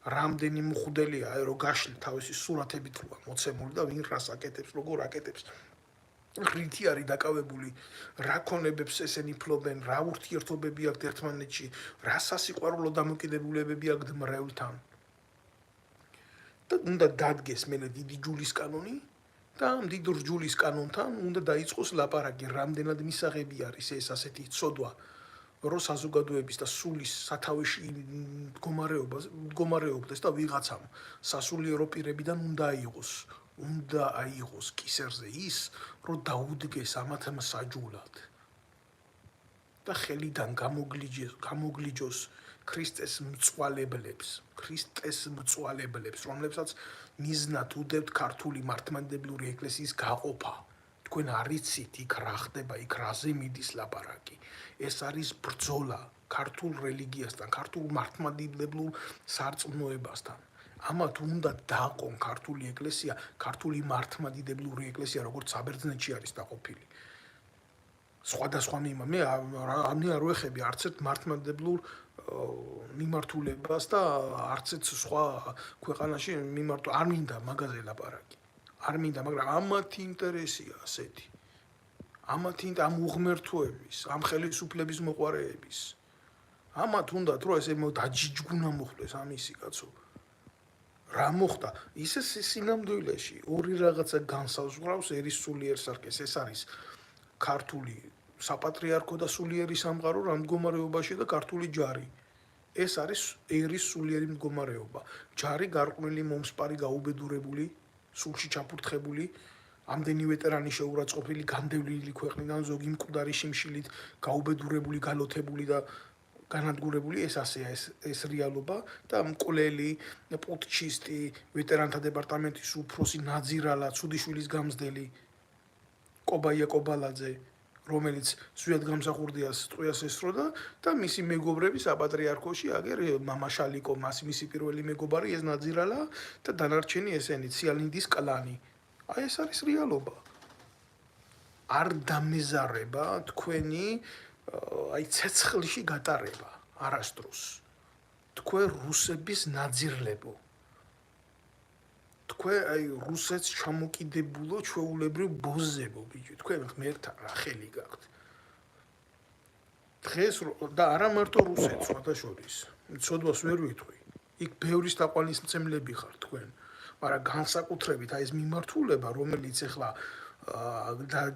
რამდენი მხვდელია რო გაშლი თავისი სურათებით როა მოცემული და ვინ რას აკეთებს, როგორ აკეთებს. რითი არის დაკავებული, რა ქონებებს ესენი ფლობენ, რა ურთიერთობები აქვთ ერთმანეთში, რა სასიყვარულო დამოკიდებულებები აქვთ მრევლთან. და უნდა დადგეს მენე დიდი ჯულის კანონი და ამ დიდ რჯულის კანონთან უნდა დაიწყოს ლაპარაკი, რამდენად მისაღები არის ეს ასეთი ცოდვა, რო საზოგადოების და სულის სათავეში მდგომარეობდეს და ვიღაცამ სასულიერო პირებიდან უნდა აიღოს კისერზე ის, რომ დაუდგეს ამათ მსაჯულად და ხელიდან გამოგლიჯოს ქრისტეს მწვალებლებს, რომლებსაც მიზნად უდევთ ქართული მართლმადიდებლური ეკლესიის გაყოფა. თქვენ არიცით იქ რა ხდება, იქ რაზე მიდის ლაპარაკი. ეს არის ბრძოლა ქართულ რელიგიასთან, ქართულ მართლმადიდებლურ სარწმუნოებასთან. ამათ უნდა დაყონ ქართული ეკლესია, ქართული მართლმადიდებლური ეკლესია, როგორც საბერძნეთში არის დაყოფილი. სხვადასხვა მე არ ვეხები არც ერთ მართლმადიდებლურ მიმართულებას და არც ერთ სხვა ქვეყანაში არ მინდა მაგაზე ლაპარაკი. არ მინდა, მაგრამ ამათი ინტერესია ასეთი. ამ უღმერთოების, ამ ხელისუფლების მოყარეების. ამათ უნდათ რომ ესე დაჯიჯგუნა მოხდეს ამისი კაცო. რა მოხდა? ისე სინამდვილეში ორი რაღაცა განსაზღვრავს ერის სულიერ სარკეს. ეს არის ქართული საპატრიარქო და სულიერი სამყარო რა მდგომარეობაში და ქართული ჯარი. ეს არის ერის სულიერი მდგომარეობა. ჯარი გარყვნილი, მომსპარი, გაუბედურებული, სულში ჩაფურთხებული, ამდენი ვეტერანი შეურაცხყოფილი, განდევნილი ქვეყნიდან, ზოგი მკვდარი შიმშილით, გაუბედურებული, გალოთებული და განადგურებული, ეს ასეა ეს რეალობა და მკვლელი, პუტჩისტი, ვეტერანთა დეპარტამენტის უფროსი ნაძირალა, ცუდიშვილის გამზდელი, კობაია კობალაძე, რომელიც სვიად გამსახურდიას ტყვიას ესროდა და მისი მეგობრები საპატრიარქოში აგერ მამა შალიკო, მისი პირველი მეგობარი ეს ნაძირალა და დანარჩენი ესენი ციალინდის კლანი. აი ეს არის რეალობა. არ დამეზარება თქვენი აი ცეცხლში გატარება არასდროს. თქვენ რუსების ნაძირლებო. თქვენ აი რუსეთს ჩამოკიდებულო ჩვეულებრივ ბოზებო ბიჭო. თქვენ ღმერთთან რა ხელი გაქვთ. დღეს და არა მარტო რუსეთს სხვადასხვის. ცოდვას ვერ ვიტყვი. იქ ბევრის თაყვანისმცემლები ხარ თქვენ. მაგრამ განსაკუთრებით აი ეს მიმართულება, რომელიც ახლა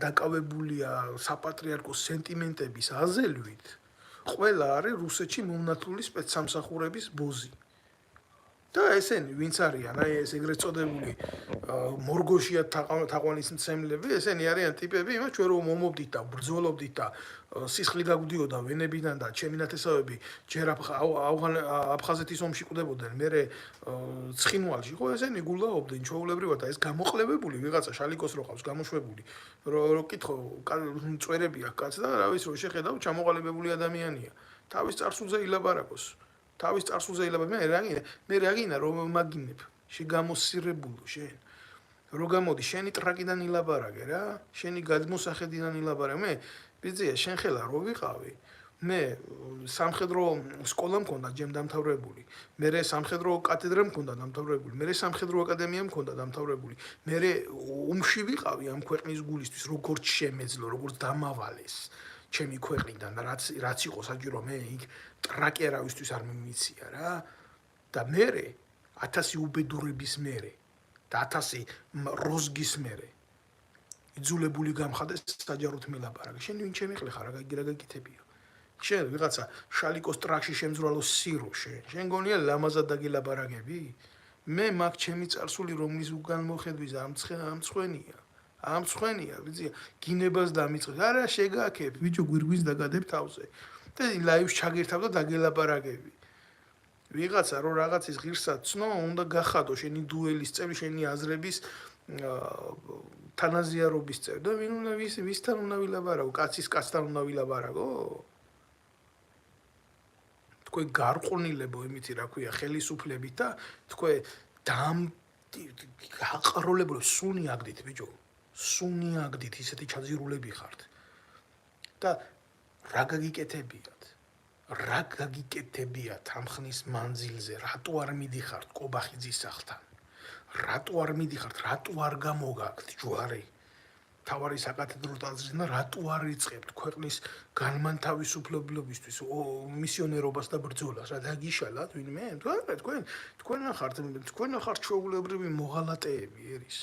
დაკავებულია საპატრიარქოს სენტიმენტების აზელვით, ყველა არის რუსეთში მომნათლული სპეცსამსახურების ბოზი. და ესენი ვინც არიან, აი ეს ეგრეთ წოდებული მორგოშია თაყვანისმცემლები, ესენი არიან ტიპები, იმას ჩვენ რომ მომობდით და ბრძოლობდით და სისხლი გაგვდიოდა ვენებიდან და ჩემი ნათესავები ჯერ აფხაზეთის ომში კვდებოდნენ, მერე ცხინვალში, ხო ესენი გულაობდნენ ჩვეულებრივად და ეს გამოყლებებული ვიღაცა შალიკოს რო ყავს გამოშვებული, რო კითხო, წვერები აქვს კაც და რა ვიცი რო შეხედავ ჩამოყალიბებული ადამიანია. თავის წარსულზე ილაბარაკოს. თავის წარსულზე ილაბარაკოს, მე რა გინდა რომ მაგინებ, შეგამოსირებულო შენ. რო გამოდი შენი ტრაკიდან ილაბარაკე რა, შენი გადმოსახედიდან ილაბარაკე. მე ბიძია შენ ხელა რო ვიყავი, მე სამხედრო სკოლა მქონდა ჯემ დამთავრებული, მე სამხედრო კათედრა მქონდა დამთავრებული, მე სამხედრო აკადემია მქონდა დამთავრებული, მე ომში ვიყავი ამ ქვეყნის გულისთვის, როგორც შემეძლო, როგორც დამავალეს. ჩემი ქვეყნიდან რაც იყო საჭირო მე იქ ტრაკერავისთვის არ მიმიცია რა და მე 1000 უბედურების მერე და 1000 როზგის მერე იძულებული გამხადეს საჯაროდ მილაბარაკე. შენ ვინ ჩემი ხლე ხარ, რა გაგიკეთებია? შენ ვიღაცა შალიკოს ტრაქში შემძვრალო სირო შენ გონია ლამაზად დაგილაბარაკები? მე მაგ ჩემი წარსული რომლის უგან მოხედვის ამცხვენია, ბიძია, გინებას დამიწყებ. არა შეგაქებ, ბიჭო, გვირგვინს დაგადებ თავზე. და ლაივს ჩაგირთავ და დაგელაპარაკები. ვიღაცა რო რაღაცის ღირსად ცნო, უნდა გახადო შენი დუელის წევრი, შენი აზრების თანაზიარობის წევრი. და ვინ უნდა ვისთან უნდა ვილაპარაკო? კაცის კაცთან უნდა ვილაპარაკო? თქვენ გარყვნილებო იმითი რა ქვია, ხელისუფლებით და თქვენ გაყროლებულო სუნი აგდით, ბიჭო. სუნი აგდით, ისეთი ჩაძირულები ხართ. და რა გაგიკეთებიათ ამ ხნის მანძილზე, რატო არ მიდიხართ კობახიძის სახლთან? რატო არ მიდიხართ, რატო არ გამოგაქვთ ჯვარი? თავარი საკათედრო ტაძრიდან და რატო არ იწყებთ ქვეყნის განმანთავისუფლებლობისთვის მისიონერობას და ბრძოლას? რა დაგიშალათ ვინმე? თქვენ ხართ ჩვეულებრივი მოღალატეები ერის.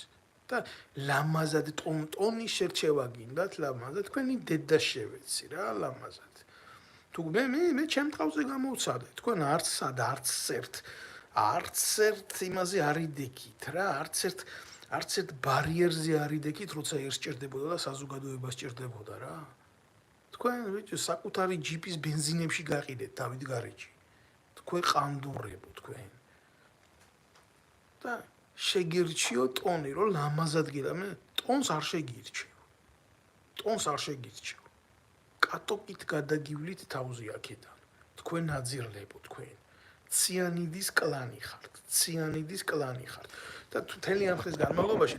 და ლამაზად ტონის შერჩევა გინდათ, ლამაზად თქვენი დედა შევეცი რა, ლამაზად. თუ მე ჩემ თავზე გამოვცადე, თქვენ არც ერთ იმაზე არ იდექით რა, არც ერთ ბარიერზე არ იდექით, როცა ერთ სჭირდებოდა და საზოგადოებას სჭირდებოდა რა. თქვენ ბიჭო საკუთარი ჯიპის ბენზინებში გაყიდეთ დავით გარეჯი. თქვენ ყანდურებო თქვენ. და შეგირჩიო ტონი, რომ ლამაზად გიდა, მე ტონს არ შეგირჩევ. კატოკით გადაგივლით თავზე აქედან. თქვენ აძირლებო თქვენ. ციანიდის კლანი ხართ, ციანიდის კლანი ხართ. და მთელი ამ ხნის განმავლობაში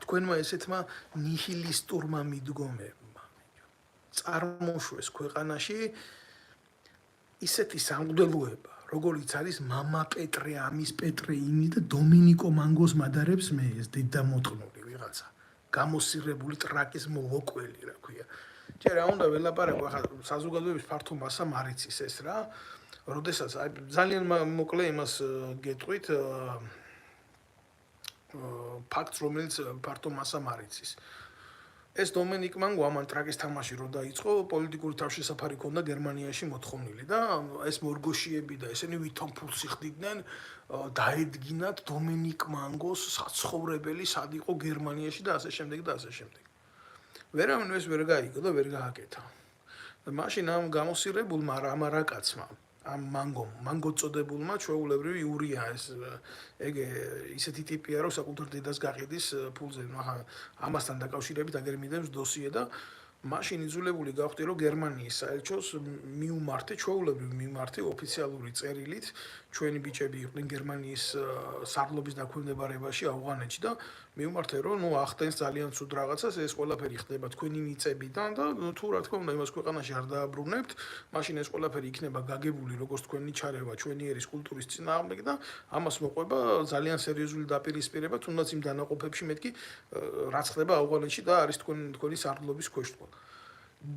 თქვენმა ესეთმა ნიჰილისტურმა მიდგომებმა წარმოშვეს ქვეყანაში ისეთი სამღვდელოება, როგორიც არის მამა პეტრე, ამის პეტრე იმი და დომინიკო მანგოს მადარებს მე ეს დედამოწყნული ვიღაცა, გამოსირებული ტრაკის მოვოკველი, რა ქვია. ჯერ რა უნდა ველაპარაკო, ახლა საზოგადოების ფართო მასამ არ იცის ეს რა. როდესაც ძალიან მოკლე იმას გეტყვით ფაქტს, რომელიც ფართო მასამ არ იცის. ეს დომენიკ მანგო ამან ტრაკის თამაში რო დაიწყო, პოლიტიკური თავშესაფარი ჰქონდა გერმანიაში მოთხოვნილი და ეს მორგოშიები და ესენი ვითომ ფულს იხდიდნენ, დაედგინათ დომენიკ მანგოს საცხოვრებელი სად იყო გერმანიაში და ასე შემდეგ და ასე შემდეგ. ვერავინ ეს ვერ გაიგო და ვერ გააკეთა. და მაშინ ამ გამოსირებულმა რამარაკაცმა ამ მანგო წოდებულმა ჩვეულებრივი იურია ეს ეგ ისეთი ტიპია რომ საკუთარ დედას გაყიდის ფულზე ახლა ამასთან დაკავშირებით აგერ მიდევს დოსიე და მაშინ იძულებული გავხდი რომ გერმანიის საელჩოს მიუმართე ჩვეულებრივ მიმართე ოფიციალური წერილით ჩვენი ბიჭები იყვნენ გერმანიის სარდლობის დაქვემდებარებაში ავღანეთში და მიუმართე რომ ნუ ახდენს ძალიან ცუდ რაღაცას ეს ყველაფერი ხდება თქვენი მიწებიდან და თუ რა თქმა უნდა იმას ქვეყანაში არ დააბრუნებთ მაშინ ეს ყველაფერი იქნება გაგებული როგორც თქვენი ჩარევა ჩვენი ერის კულტურის წინააღმდეგ და ამას მოყვება ძალიან სერიოზული დაპირისპირება თუნდაც იმ დანაყოფებში მეთქი რაც ხდება ავღანეთში და არის თქვენი სარდლობის ქვეშ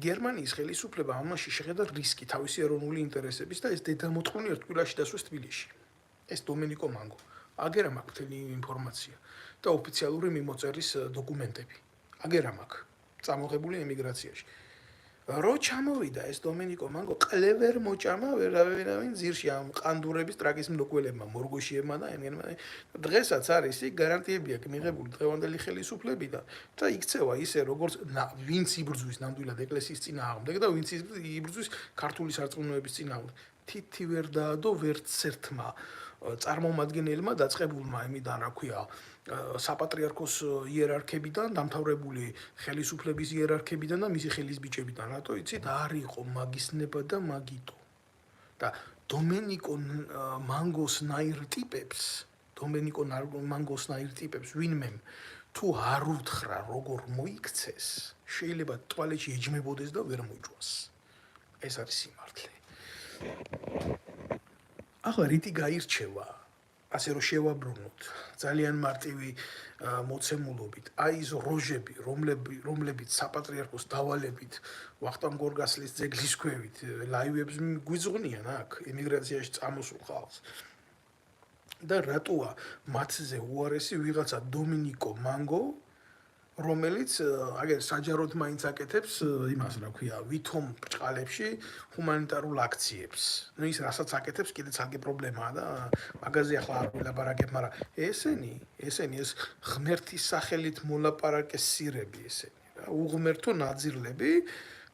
გერმანიის ხელისუფლება ამაში შეხედა რისკი თავისი ეროვნული ინტერესების და ეს დედამოწყნული ერთ კვირაში დასვეს თბილისში. ეს დომენიკო მანგო. აგერა მაქვს მთელი ინფორმაცია და ოფიციალური მიმოწერის დოკუმენტები. აგერა მაქვს წამოღებული ემიგრაციაში. რო ჩამოვიდა ეს დომენიკო მანგო კლევერ მოჭამა ვერავინ ძირში ამ ყანდურების ტრაკის მნოყველებმა მორგოშიებმა და ენგენმა დღესაც არის იქ გარანტიები აქვს მიღებული დღევანდელი ხელისუფლებიდან და იქცევა ისე როგორც ვინც იბრძვის ნამდვილად ეკლესიის წინააღმდეგ და ვინც იბრძვის ქართული სარწმუნოების წინააღმდეგ თითი ვერ დაადო ვერც ერთმა წარმომადგენელმა დაწყებულმა იმიდან რა ქვია საპატრიარქოს იერარქებიდან დამთავრებული ხელისუფლების იერარქებიდან და მისი ხელისბიჭებიდან რატო იცით არ იყო მაგისნება და მაგიტო და დომენიკო მანგოსნაირ ტიპებს ვინმე თუ არ უთხრა როგორ მოიქცეს შეიძლება ტუალეტში ეჯმებოდეს და ვერ მოიჭვას ეს არის სიმართლე ახლა რითი გაირჩევა ასე რომ შევაბრუნოთ ძალიან მარტივი მოცემულობით აი ეს როჟები რომლებიც საპატრიარქოს დავალებით ვახტანგ გორგასლის ძეგლის ქვევით ლაივებს გვიძღვნიან აქ ემიგრაციაში წამოსულ ხალხს და რატოა მათზე უარესი ვიღაცა დომინიკო მანგო რომელიც აგერ საჯაროდ მაინც აკეთებს იმას რა ქვია ვითომ ბრჭყალებში ჰუმანიტარულ აქციებს. ნუ ის რასაც აკეთებს კიდე ცალკე პრობლემაა და მაგაზე ახლა არ ვილაპარაკებ, მაგრამ ესენი ეს ღმერთის სახელით მოლაპარაკესირები ესენი რა უღმერთო ნაძირლები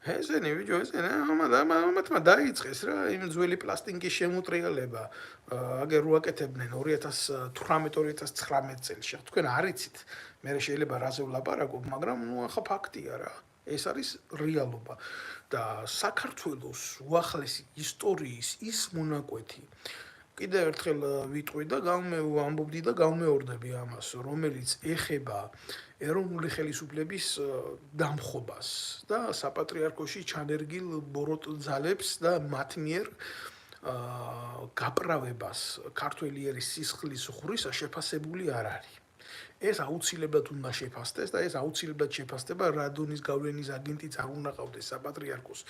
ესენი ბიჭო ესენი ამათმა დაიწყეს რა იმ ძველი პლასტინკის შემოტრიალება აგერ უაკეთებდნენ 2018-2019 წელს თქვენ არ იცით მე შეიძლება რაზე ვლაპარაკობ მაგრამ ნუ ახლა ფაქტია რა ეს არის რეალობა და საქართველოს უახლესი ისტორიის ის მონაკვეთი კიდევ ერთხელ ვიტყვი და ამბობდი და გამეორდები ამას რომელიც ეხება ეროვნული ხელისუფლების დამხობას და საპატრიარქოში ჩანერგილ ბოროტ ძალებს და მათ მიერ გაправებას ქართველი ერის სისხლის ღვრისა შეფასებული არ არის ეს აუცილებლად უნდა შეფასდეს და ეს აუცილებლად შეფასდება რადონის გავლენის აგენტიც არ უნდა ყავდეს საპატრიარქოს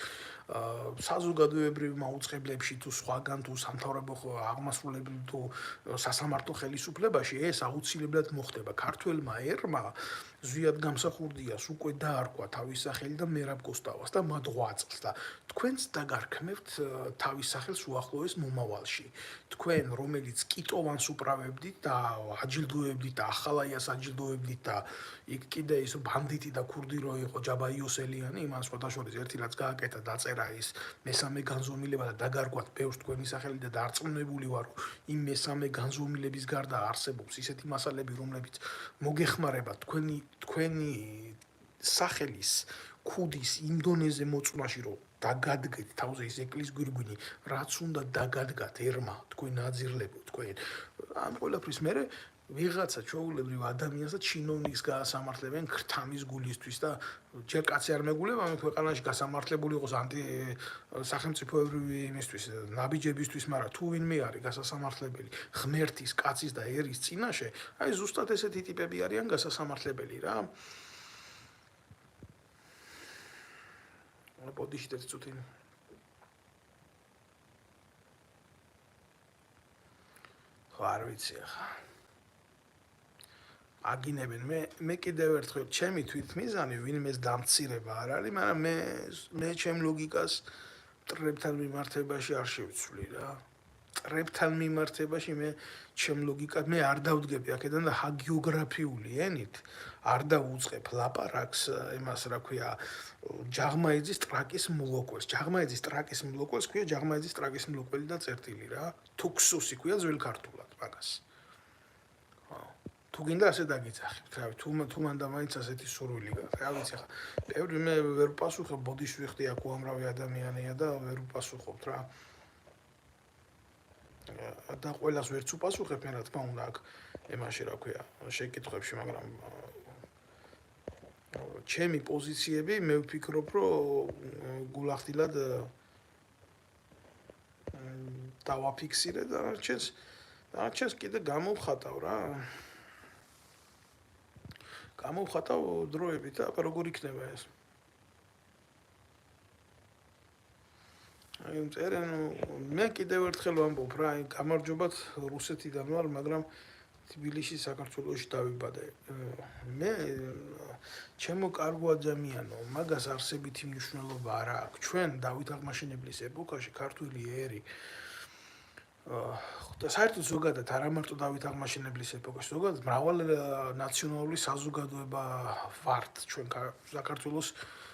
საზოგადოებრივ მაუწყებლებში თუ სხვაგან თუ სამთავრობო აღმასრულებელ თუ სასამართლო ხელისუფლებაში ეს აუცილებლად მოხდება ქართველმა ერმა ზვიად გამსახურდიას უკვე დაარქვა თავის სახელი და მერაბ კოსტავას და მათ ღვაწლს და თქვენც დაგარქმევთ თავის სახელს უახლოეს მომავალში თქვენ რომელიც კიტოვანს უправებდით და აჯილდოებდით და ახალაიას აჯილდოებდით და იქ კიდე ის ბანდიტი და ქურდი რო იყო ჯაბა იოსელიანი იმან სხვადასხვა ერთი რაც გააკეთა დაწერა ის მესამე განზომილება და დაგარქვათ ბევრს თქვენი სახელი და დარწმუნებული ვარ იმ მესამე განზომილების გარდა არსებობს ისეთი მასალები რომლებიც მოგეხმარება თქვენი სახელის ქუდის იმ დონეზე მოწმაში რომ დაგადგეთ თავზე ის ეკლის გვირგვინი, რაც უნდა დაგადგათ ერმა, თქვენ ნაძირლებო, თქვენ. ამ ყველაფრის მერე ვიღაცა ჩვეულებრივ ადამიანს და ჩინოვნიკს გაასამართლებენ ქრთამის გულისთვის და ჯერ კაცი არ მეგულება ამ ქვეყანაში გასამართლებული იყოს სახელმწიფოებრივი იმისთვის, ნაბიჯებისთვის, მაგრამ თუ ვინმე არის გასასამართლებელი ღმერთის, კაცის და ერის წინაშე, აი ზუსტად ესეთი ტიპები არიან გასასამართლებელი რა. ბოდიში და ცოტი არ ვიცი ახლა აგინებენ მე კიდევ ერთხელ ჩემი თვითმიზანი ვინმეს დამცირება არ არის, მაგრამ მე ჩემ ლოგიკას ტრებთან მიმართებაში არ შევცვლი რა. ტრებთან მიმართებაში მე ჩემ ლოგიკას მე არ დავდგები აქედან და ჰაგიოგრაფიული ენით არ დავუწყებ ლაპარაკს იმას რა ქვია ჯაღმაიძის ტრაკის მლოკველს. ჯაღმაიძის ტრაკის მლოკველს ქვია ჯაღმაიძის ტრაკის მლოკველი და წერტილი რა. თუქსუსი ქვია ძველ ქართულად მაგას. თუ გინდა ასე დაგიძახებთ, რა ვიცი, თუ მანდა მაინც ასეთი სურვილი გაქვს. რა ვიცი, ხა ბევრი მე ვერ ვპასუხებ, ბოდიში ვიხდი აქ უამრავი ადამიანია და ვერ ვპასუხობთ რა. და ყველას ვერც უპასუხებ, მე რა თქმა უნდა აქ იმაში რა ქვია, შეკითხვებში, მაგრამ ჩემი პოზიციები მე ვფიქრობ, რომ გულახდილად დავაფიქსირე და არჩენს კიდე გამოვხატავ რა. გამოვხატავ დროებით და როგორ იქნება ეს. აი წერენ მე კიდევ ერთხელ ვამბობ რა, აი გამარჯობათ რუსეთიდან ვარ, მაგრამ თბილისში საქართველოში დავიბადე. მე ჩემო კარგო ადამიანო, მაგას არსებითი მნიშვნელობა არ აქვს. ჩვენ დავით აღმაშენებლის ეპოქაში ქართული ერი და საერთოდ ზოგადად არა მარტო დავით აღმაშენებლის ეპოქაში, ზოგადად მრავალ ნაციონალური საზოგადოება ვართ ჩვენ საქართველოს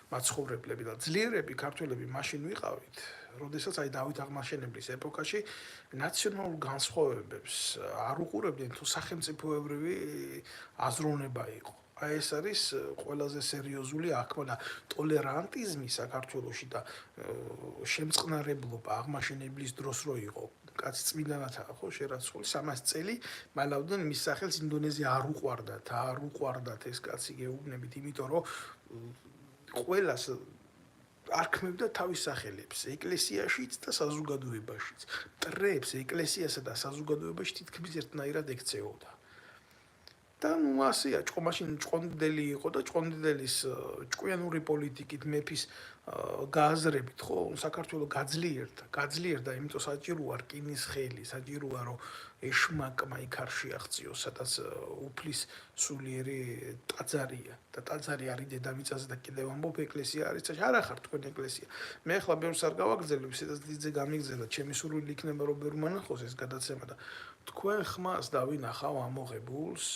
მაცხოვრებლები და ძლიერები ქართველები მაშინ ვიყავით, როდესაც აი დავით აღმაშენებლის ეპოქაში ნაციონალურ განსხვავებებს არ უყურებდნენ თუ სახელმწიფოებრივი აზროვნება იყო. აი ეს არის ყველაზე სერიოზული აღქმა და ტოლერანტიზმი საქართველოში და შემწყნარებლობა აღმაშენებლის დროს რო იყო. კაცი წმინდანათაა ხო შერაცხული 300 წელი მალავდნენ მის სახელს ინდონეზია არ უყვარდათ ეს კაცი გეუბნებით, იმიტომ რომ ყველას არქმევდა თავის სახელებს ეკლესიაშიც და საზოგადოებაშიც. ტრებს ეკლესიასა და საზოგადოებაში თითქმის ერთნაირად ექცეოდა. და ნუ ასეა, მაშინ ჭყონდიდელი იყო და ჭყონდიდელის ჭკვიანური პოლიტიკით მეფის გააზრებით ხო საქართველო გაძლიერდა, იმიტომ საჭიროა რკინის ხელი, საჭიროა რომ ეშმაკმა იქ არ შეაღწიოს, სადაც უფლის სულიერი ტაძარია და ტაძარი არის დედამიწაზე და კიდევ ამბობ ეკლესია არის, არა ხარ თქვენ ეკლესია. მე ახლა ბევრს არ გავაგრძელებ, ისედაც დიდზე გამიგზელდა, ჩემი სურვილი იქნება რომ ბევრ მანახოს ეს გადაცემა და თქვენ ხმას დავინახავ ამოღებულს,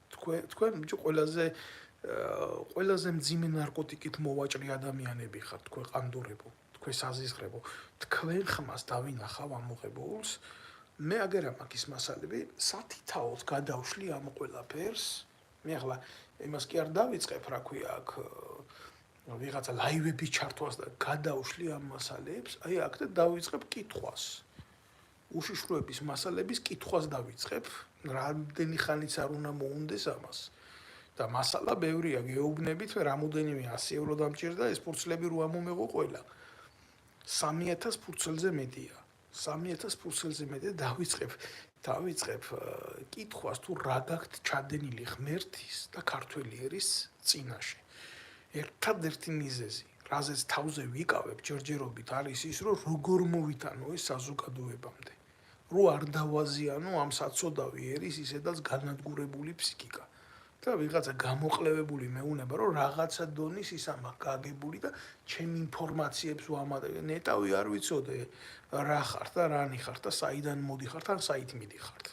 თქვენ ბიჭო ყველაზე მძიმე ნარკოტიკით მოვაჭრი ადამიანები ხართ, თქვენ ყანდურებო, თქვენ საზიზღრებო, თქვენ ხმას დავინახავ ამოღებულს, მე აგერა მაგის მასალები სათითაოდ გადავშლი ამ ყველაფერს. მე ახლა იმას კი არ დავიწყებ, რა ქვია აქ ვიღაცა ლაივების ჩართვას და გადავშლი ამ მასალებს, აი აქ და დავიწყებ კითხვას. უშიშროების მასალების კითხვას დავიწყებ, რამდენი ხანიც არ უნდა მოუნდეს ამას. და მასალა ბევრია, გეუბნებით, რამოდენიმე 100 ევრო დამჭირდა, ეს ფურცლები რო ამომეღო ყველა. 3000 ფურცელზე მეტია. 3000 ფურცელზე მეტია დავიწყებ კითხვას თუ რა გაქვთ ჩადენილი ღმერთის და ქართველი ერის წინაშე. ერთადერთი მიზეზი, რაზეც თავზე ვიკავებ ჯერჯერობით არის ის, რომ როგორ მოვითანო ეს საზოგადოებამდე. რო არ დავაზიანო ამ საწოდავი ერის ისედაც განადგურებული ფსიქიკა. და ვიღაცა გამოყლევებული მეუნება, რომ რაღაცა დონის ის ამას გაგებული და ჩემ ინფორმაციებს ვამატებ. ნეტავი არ ვიცოდე რა ხარ და რანი ხარ და საიდან მოდიხარ ან საით მიდიხარ.